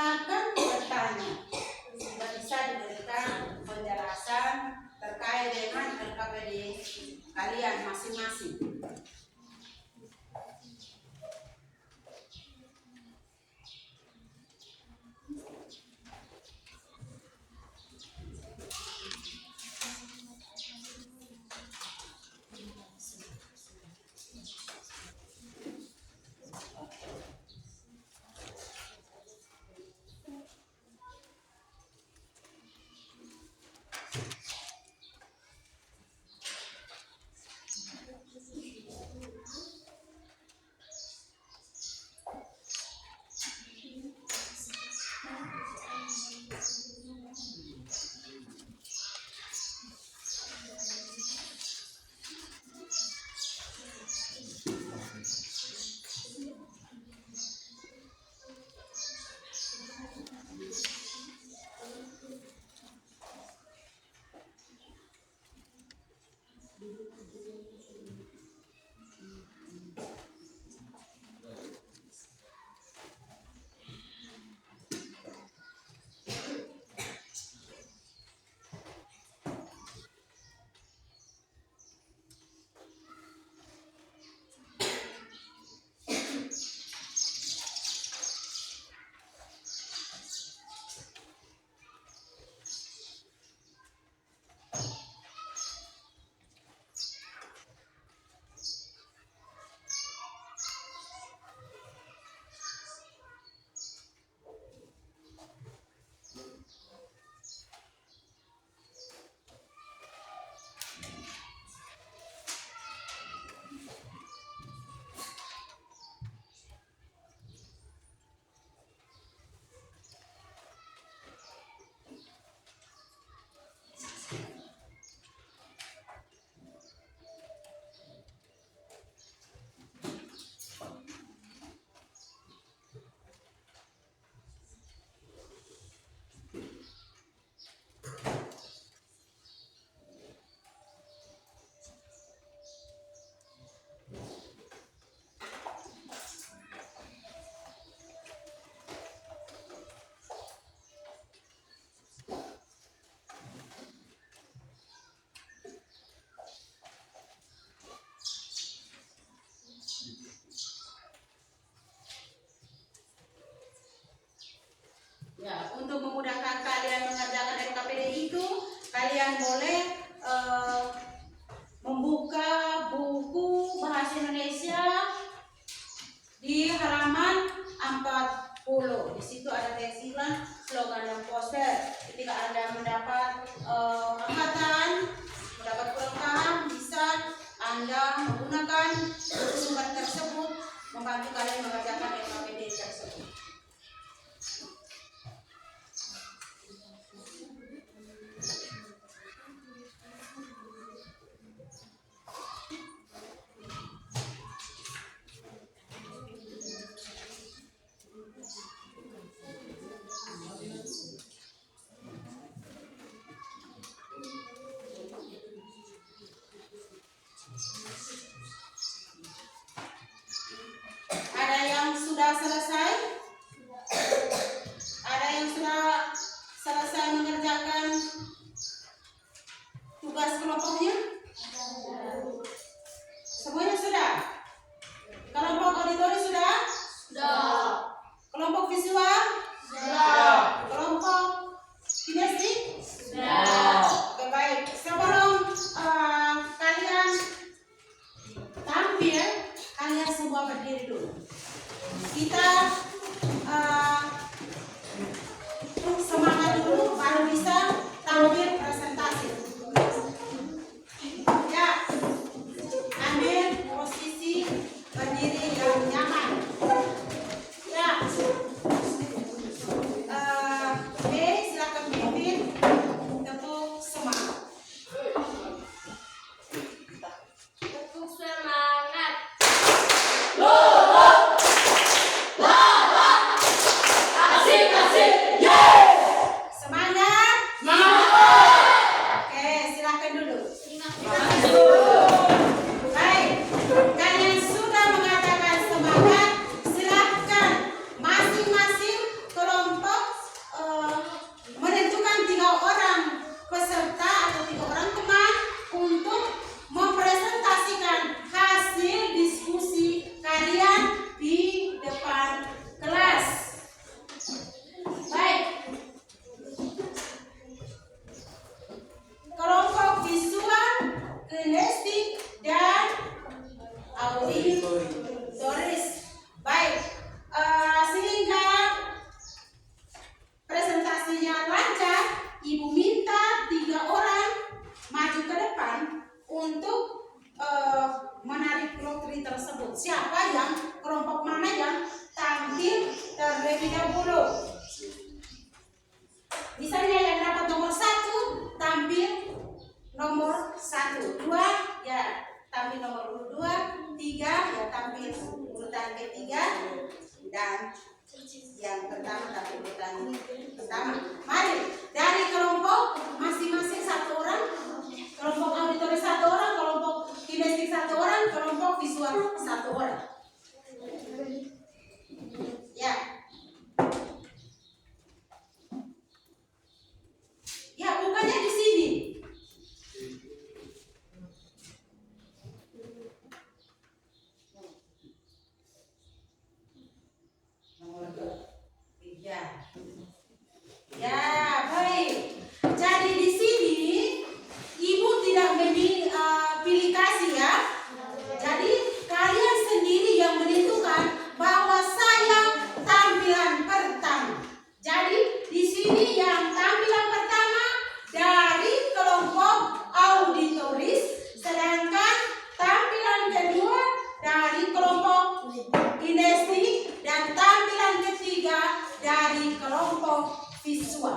silakan bertanya. Sudah bisa diberikan penjelasan terkait dengan LKPD kalian masing-masing. Ya, untuk memudahkan kalian mengerjakan LKPD itu, kalian boleh membuka buku bahasa Indonesia di halaman 40. Di situ ada teks iklan, slogan dan poster. Ketika Anda mendapat hambatan, mendapat kurang paham, bisa Anda menggunakan buku sumber tersebut membantu kalian mengerjakan LKPD tersebut. Ada yang sudah selesai? Ada yang sudah selesai mengerjakan tugas kelompoknya? Semuanya sudah? Kelompok auditori sudah? Sudah. Kelompok visual? Sudah. Kelompok kinestetik? Sudah. Oke, baik. Sebelum kalian tampil, kalian semua berdiri dulu. Kita semangat dulu baru bisa tampil presentasi. Ya, ambil posisi berdiri yang nyaman. Ya, B silakan pimpin untuk semangat. Untuk semangat. Semangat. Oke, silakan dulu. Baik, kalian sudah mengatakan semangat. Silakan masing-masing kelompok 30. Misalnya yang dapat nomor 1 tampil nomor 1, 2 ya tampil nomor 2, 3 ya tampil urutan ketiga, dan yang pertama tampil urutan pertama. Mari dari kelompok masing-masing 1 orang, kelompok auditoris 1 orang, kelompok kinestik 1 orang, kelompok visual 1 orang. Ya. Ya, bukannya di sini. Nomor 3. Ya, baik. Jadi di sini Ibu tidak pilih kasih ya. Jadi kalian sendiri yang menentukan bahwa saya tampilan pertama. Jadi di sini yang tampilan pertama dari kelompok auditoris, sedangkan tampilan kedua dari kelompok kinestik, dan tampilan ketiga dari kelompok visual.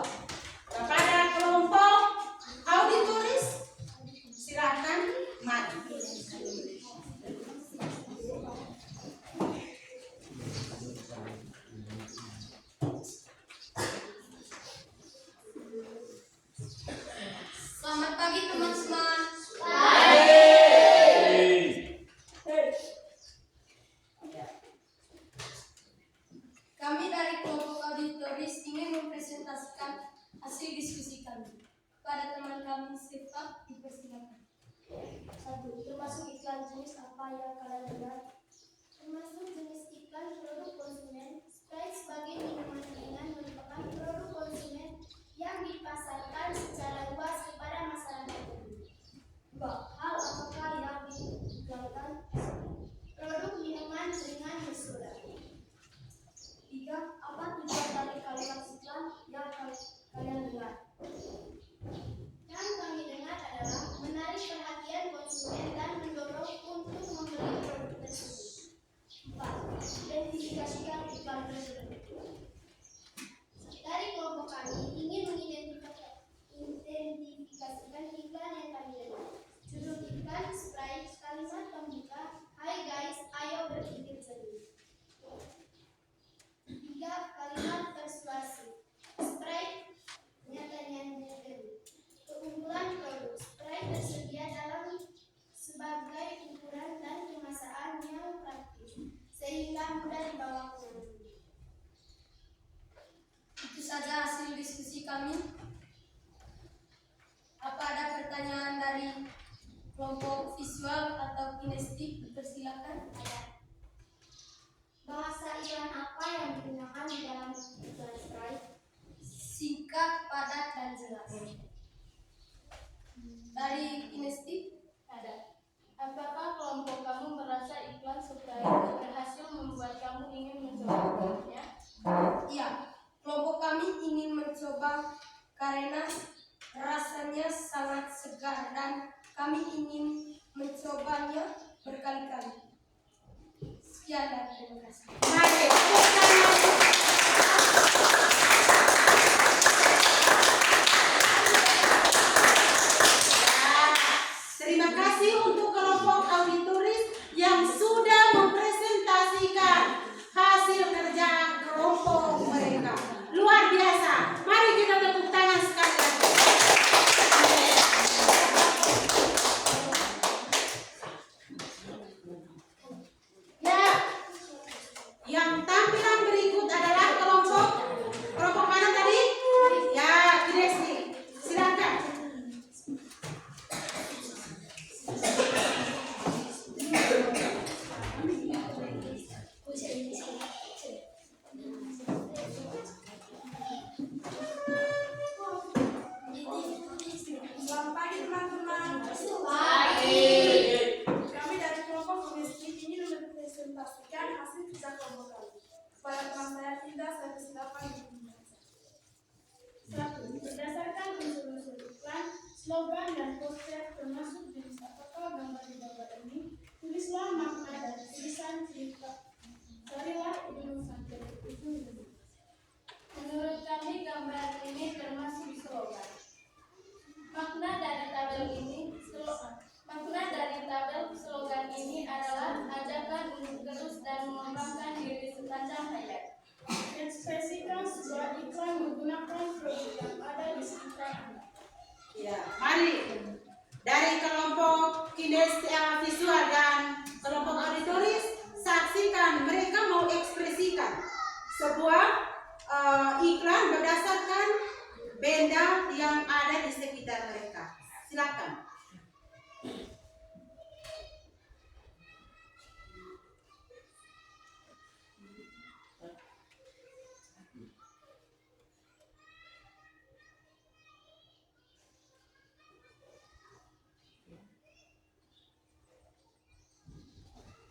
Kepada kelompok auditoris, silakan maju. Selamat pagi teman-teman. Kami dari kelompok auditoris ingin mempresentasikan hasil diskusi kami. Pada teman kami Sifat, dipersilakan. 1. Termasuk iklan jenis apa yang kalian dengar? Termasuk jenis iklan produk konsumen. Sprite sebagai minuman ringan merupakan produk konsumen yang dipasarkan secara luas kepada masyarakat umum. 2. Hal apakah yang diiklankan? Produk minuman ringan bersoda. 3. Apa tujuan dari kalimat iklan yang kalian dengar? Yang kami dengar adalah menarik perhatian konsumen dan mendorong untuk membeli produk tersebut. 4. Identifikasikan iklan tersebut. Dari kelompok kami ingin mengidentifikasikan iklan yang kami dengar. Judul iklan Sprite, kalimat pembuka, "Hai guys, ayo berpikir jernih." 3. Kalimat persuasif. Sprite nyatanya negeri. Keunggulan produk. Sprite tersedia dalam sebagai ukuran dan kemasan yang praktis, sehingga mudah dibawa kemana-mana. Itu saja hasil diskusi kami. Apa ada pertanyaan dari kelompok visual atau kinestik? Dipersilakan. Bahasa iklan apa yang digunakan di dalam iklan Sprite? Singkat, padat, dan jelas. Dari kinestik ada. Apakah kelompok kamu merasa iklan Sprite berhasil membuat kamu ingin mencobanya? Iya, kelompok kami ingin mencoba karena rasanya sangat segar dan kami ingin mencobanya berkali-kali. Sekian dan terima kasih. Mari, tepuk tangan. Terima kasih untuk kelompok auditoris yang sudah mempresentasikan hasil kerja kelompok mereka. Luar biasa. Mari kita tepuk tangan sekali lagi. Ya, yang tampilan berikut adalah kelompok mana tadi? Ya, kinestik. Silakan. Selamat pagi teman-teman. Kami dari kelompok kinestik ingin mempresentasikan hasil kerja kelompok kami. Kepada teman saya Tinda, saya persilakan untuk membaca. 1. Berdasarkan unsur-unsur iklan, slogan dan poster termasuk jenis apakah gambar di gambar ini, tulislah makna dan tulisan cerita. Carilah ilmu sampai ujung dunia. menggunakan produk yang ada di sekitar Anda. Ya, mari dari kelompok kinestesia visual dan kelompok auditoris saksikan mereka mau ekspresikan sebuah iklan berdasarkan benda yang ada di sekitar mereka. Silakan.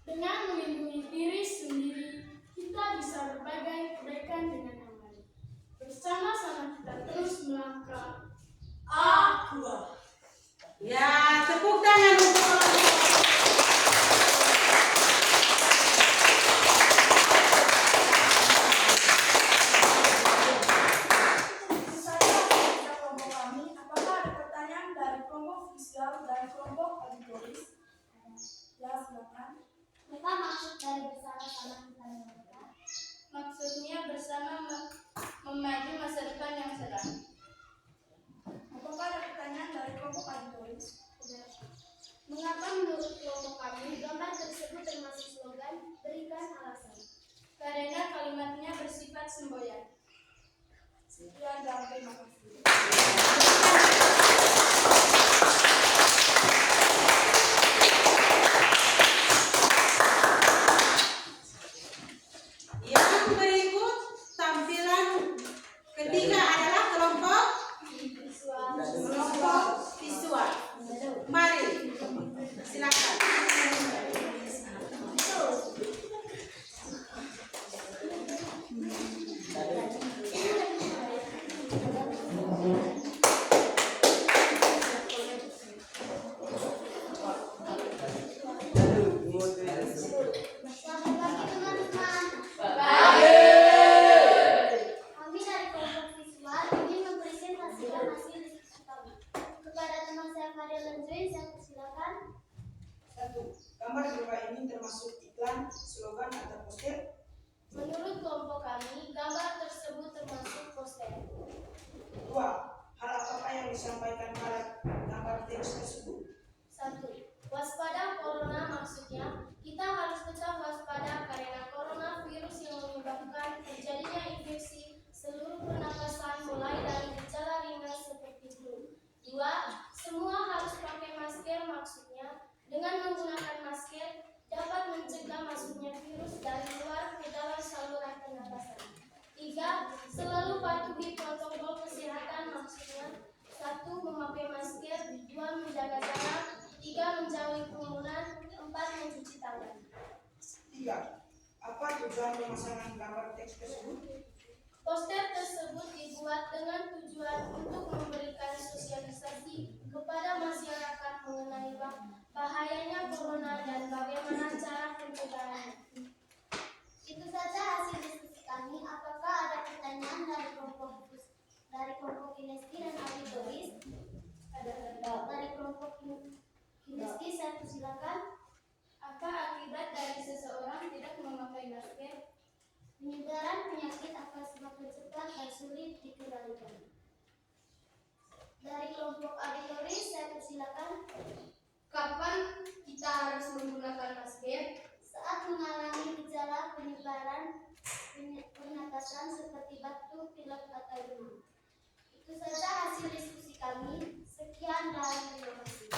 Dengan melindungi diri sendiri, kita bisa berbagai kebaikan dengan aman. Bersama-sama kita terus melangkah. Aqua. Ya, tepuk tangan untuk kelompok. Itu saja kerja kelompok kami. Apakah ada pertanyaan dari kelompok visual dan kelompok auditoris? Ya, silakan. Apa maksud dari bersama-sama kita melangkah? Maksudnya bersama memaju masa depan yang cerah. Apakah ada pertanyaan dari kelompok auditoris? Mengapa menurut kelompok kami gambar tersebut termasuk slogan? Berikan alasan. Karena kalimatnya bersifat semboyan. Sekian dan terima kasih. Yang berikut tampilan ketiga adalah kelompok visual. Mari, silakan. Selamat pagi teman-teman. Kami dari kelompok visual ingin mempresentasikan hasil diskusi kami. Kepada teman saya Fadil Lenjoy, saya persilakan. 1. Gambar berupa ini termasuk iklan, slogan, atau poster. Menurut kelompok kami, gambar tersebut termasuk poster. 2. Hal apakah yang disampaikan pada gambar teks tersebut? 1. Waspada corona, maksudnya kita harus tetap waspada karena coronavirus yang menyebabkan terjadinya infeksi seluruh pernapasan mulai dari gejala ringan seperti flu. 2. Semua harus pakai masker, maksudnya dengan menggunakan masker dapat mencegah masuknya virus dari luar ke dalam saluran pernapasan. 3. Selalu patuhi protokol kesehatan, maksudnya 1. Memakai masker, 2. Menjaga jarak, 3. Menjauhi kerumunan, 4. Mencuci tangan. 3. Apa tujuan pemasangan gambar teks tersebut? Poster tersebut dibuat dengan tujuan untuk memberikan sosialisasi kepada masyarakat mengenai bahayanya corona dan bagaimana cara pencegahannya. Itu saja hasil diskusi kami. Apakah ada pertanyaan dari kelompok kinesti dan auditoris? Dari kelompok kinesti, saya persilakan. Apa akibat dari seseorang tidak memakai masker? Penyebaran penyakit akan semakin cepat dan sulit dikendalikan. Dari kelompok auditoris, saya persilakan. Kapan kita harus menggunakan masker? Saat mengalami gejala penyebaran pernapasan seperti batuk, pilek, atau demam. Itu saja hasil diskusi kami. Sekian dan terima kasih.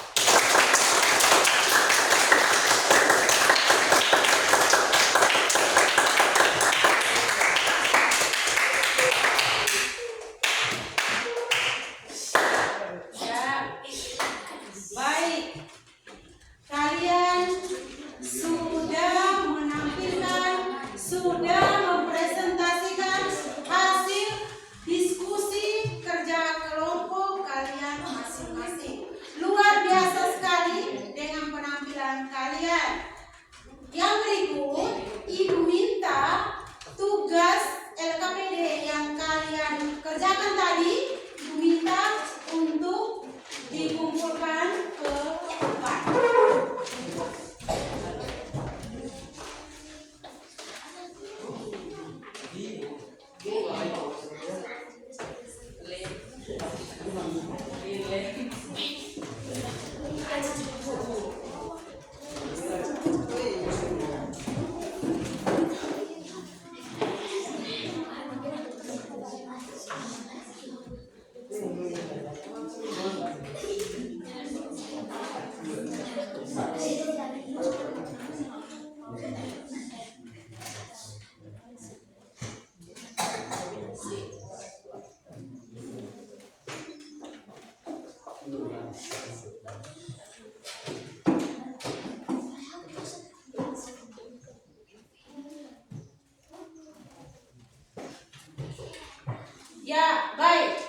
Ya, baik.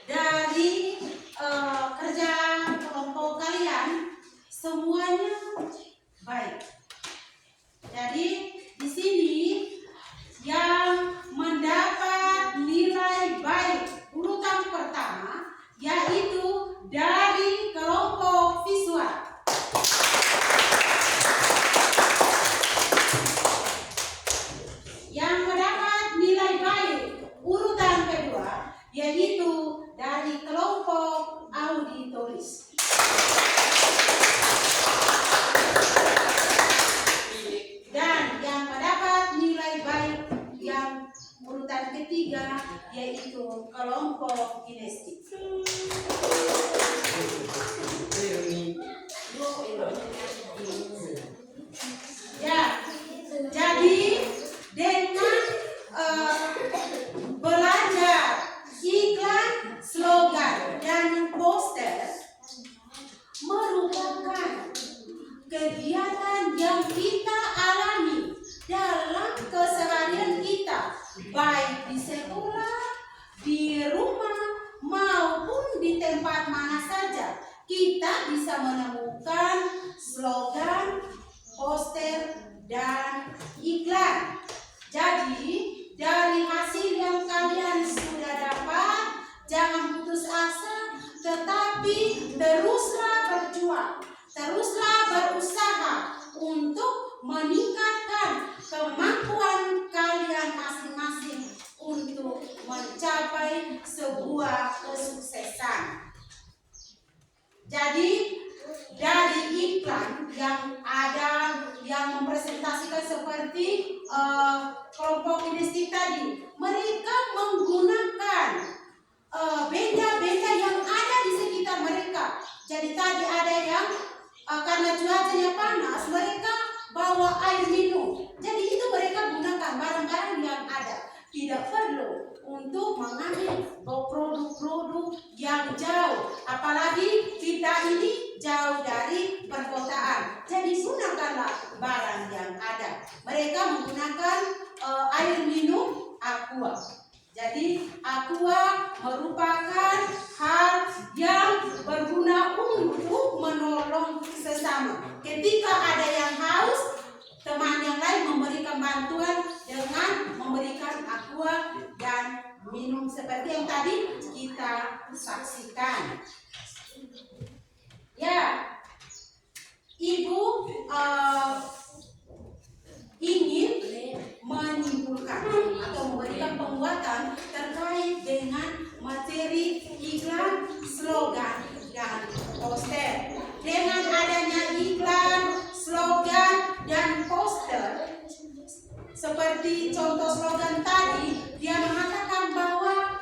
Dari kerja kelompok kalian semuanya baik. Jadi di sini yang mendapat nilai baik urutan pertama yaitu dari kelompok visual. Yang mendapat nilai baik urutan kedua yaitu dari kelompok auditoris. Dan yang mendapat nilai baik yang urutan ketiga yaitu kelompok kinestik. Ya, jadi dengan belajar iklan, slogan, dan poster merupakan kegiatan yang kita alami dalam keseharian kita, baik di sekolah, di rumah, maupun di tempat mana saja. Kita bisa menemukan slogan, poster, dan iklan. Jadi, dari hasil yang kalian sudah dapat, jangan putus asa, tetapi teruslah berjuang, teruslah berusaha untuk meningkatkan kemampuan kalian masing-masing untuk mencapai sebuah kesuksesan. Jadi, dari iklan yang ada yang mempresentasikan seperti kelompok kinestik tadi, mereka menggunakan benda-benda yang ada di sekitar mereka. Jadi tadi ada yang karena cuacanya panas, mereka bawa air minum. Jadi itu mereka gunakan barang-barang yang ada. Tidak perlu untuk mengambil produk-produk yang jauh, apalagi kita ini jauh dari perkotaan. Jadi gunakanlah barang yang ada. Mereka menggunakan air minum aqua. Jadi aqua merupakan hal yang berguna untuk menolong sesama. Ketika ada yang haus, teman yang lain memberikan bantuan dengan memberikan aqua dan minum seperti yang tadi kita saksikan. Ya, Ibu ingin menyimpulkan atau memberikan penguatan terkait dengan materi iklan, slogan, dan poster. Dengan adanya iklan, slogan, dan poster, seperti contoh slogan tadi, dia mengatakan bahwa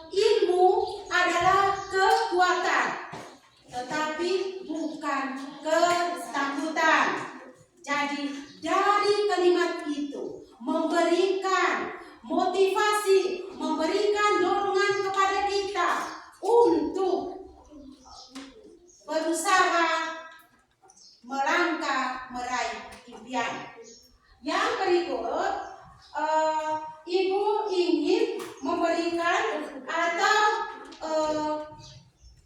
ilmu adalah kekuatan, tetapi bukan ketakutan. Jadi dari kalimat itu memberikan motivasi, memberikan dorongan kepada kita untuk berusaha melangkah meraih impian. Yang berikut, Ibu ingin memberikan atau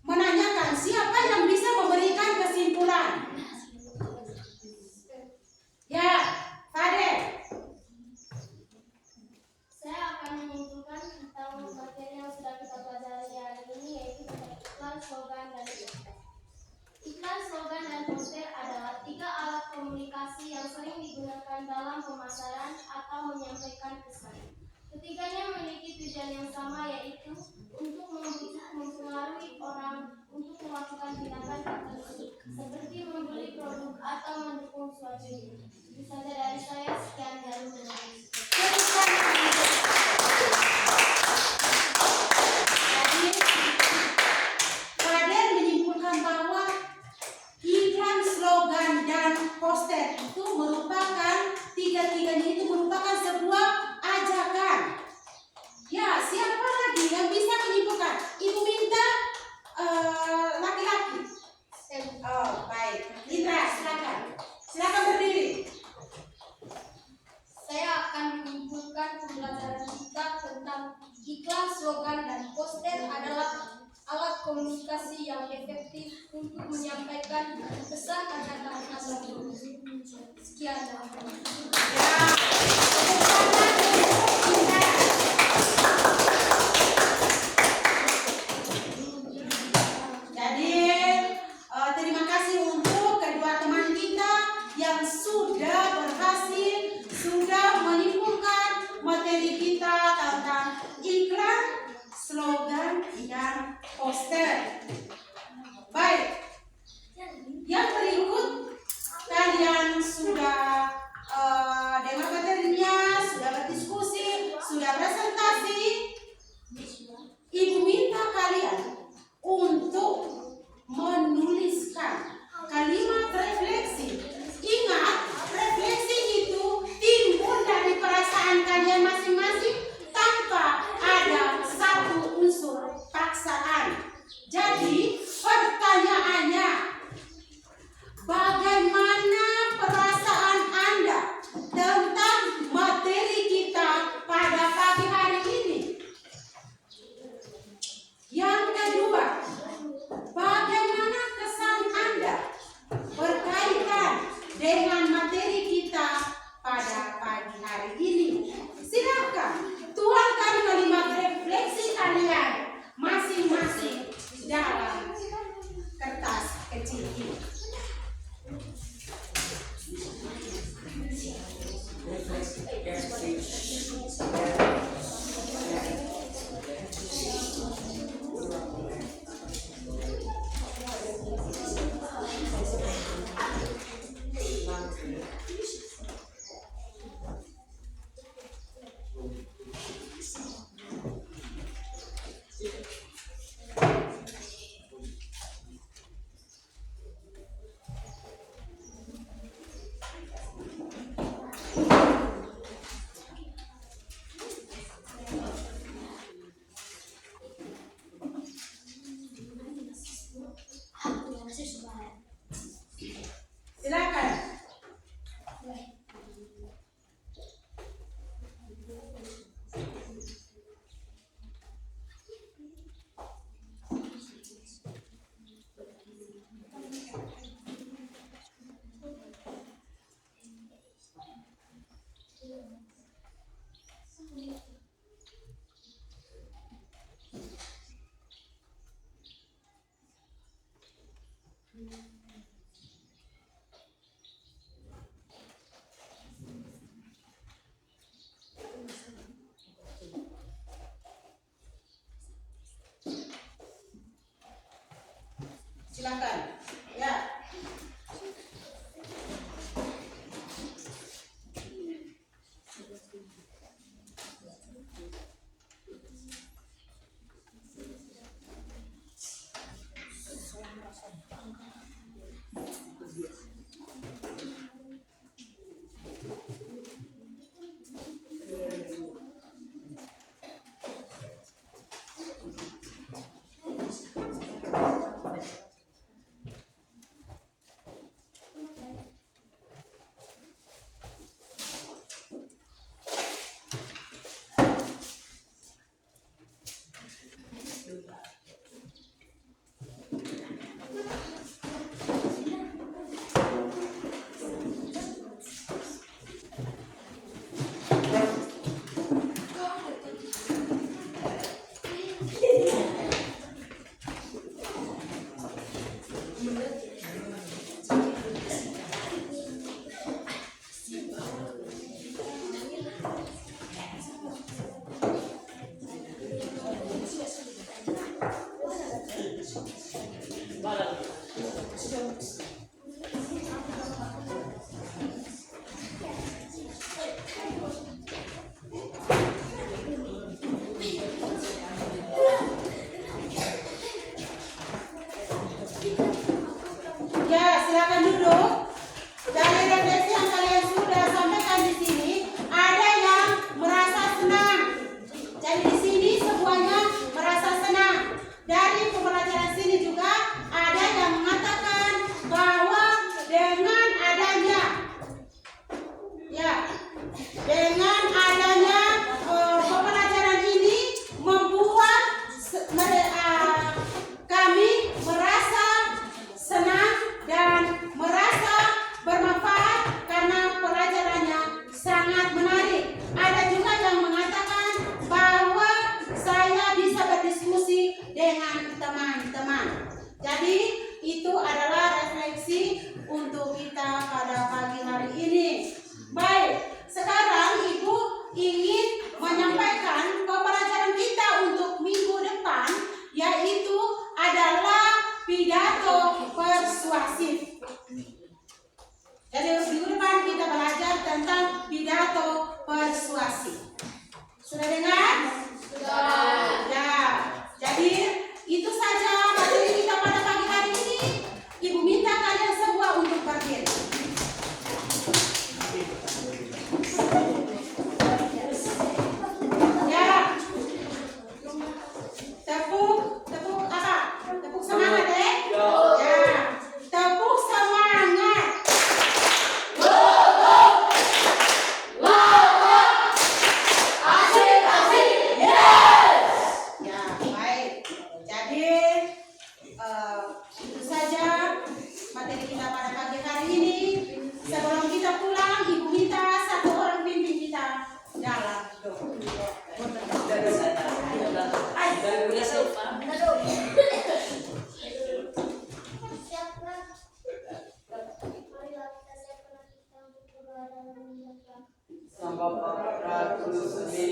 menanyakan siapa yang bisa memberikan kesimpulan. Ya, Fadel. Saya akan menyimpulkan tentang materi yang sudah kita pelajari hari ini, yaitu tentang iklan, slogan, dan poster. Iklan, slogan, dan poster adalah 3 alat komunikasi yang sering digunakan dalam pemasaran atau menyampaikan pesan. Ketiganya memiliki tujuan yang sama, yaitu untuk mempengaruhi orang untuk melakukan tindakan tertentu, seperti membeli produk atau mendukung suatu ide. Itu saja dari saya, sekian dan terima kasih. Jadi, Fadel menyimpulkan bahwa iklan, slogan, dan poster itu merupakan tiga-tiganya itu merupakan sebuah ajakan. Ya, siapa lagi yang bisa menyimpulkan? Ibu minta laki-laki. Oh, baik. Indra, silakan. Silakan berdiri. Saya akan menyimpulkan pembelajaran slogan, dan poster adalah alat komunikasi yang efektif untuk menyampaikan pesan akan hal tersebut. Sekian. Jadi terima kasih untuk kedua teman kita yang sudah berhasil, sudah menyimpulkan materi kita tentang iklan, slogan, dan poster. Baik, yang berikut kalian sudah dengar materinya, sudah berdiskusi, sudah presentasi. Ibu minta kalian untuk menuliskan kalimat refleksi. Ingat, refleksi itu timbul dari perasaan kalian masing-masing tanpa ada satu unsur paksaan. Jadi, pertanyaannya, bagaimana perasaan Anda tentang materi kita pada pagi hari ini?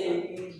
kasih.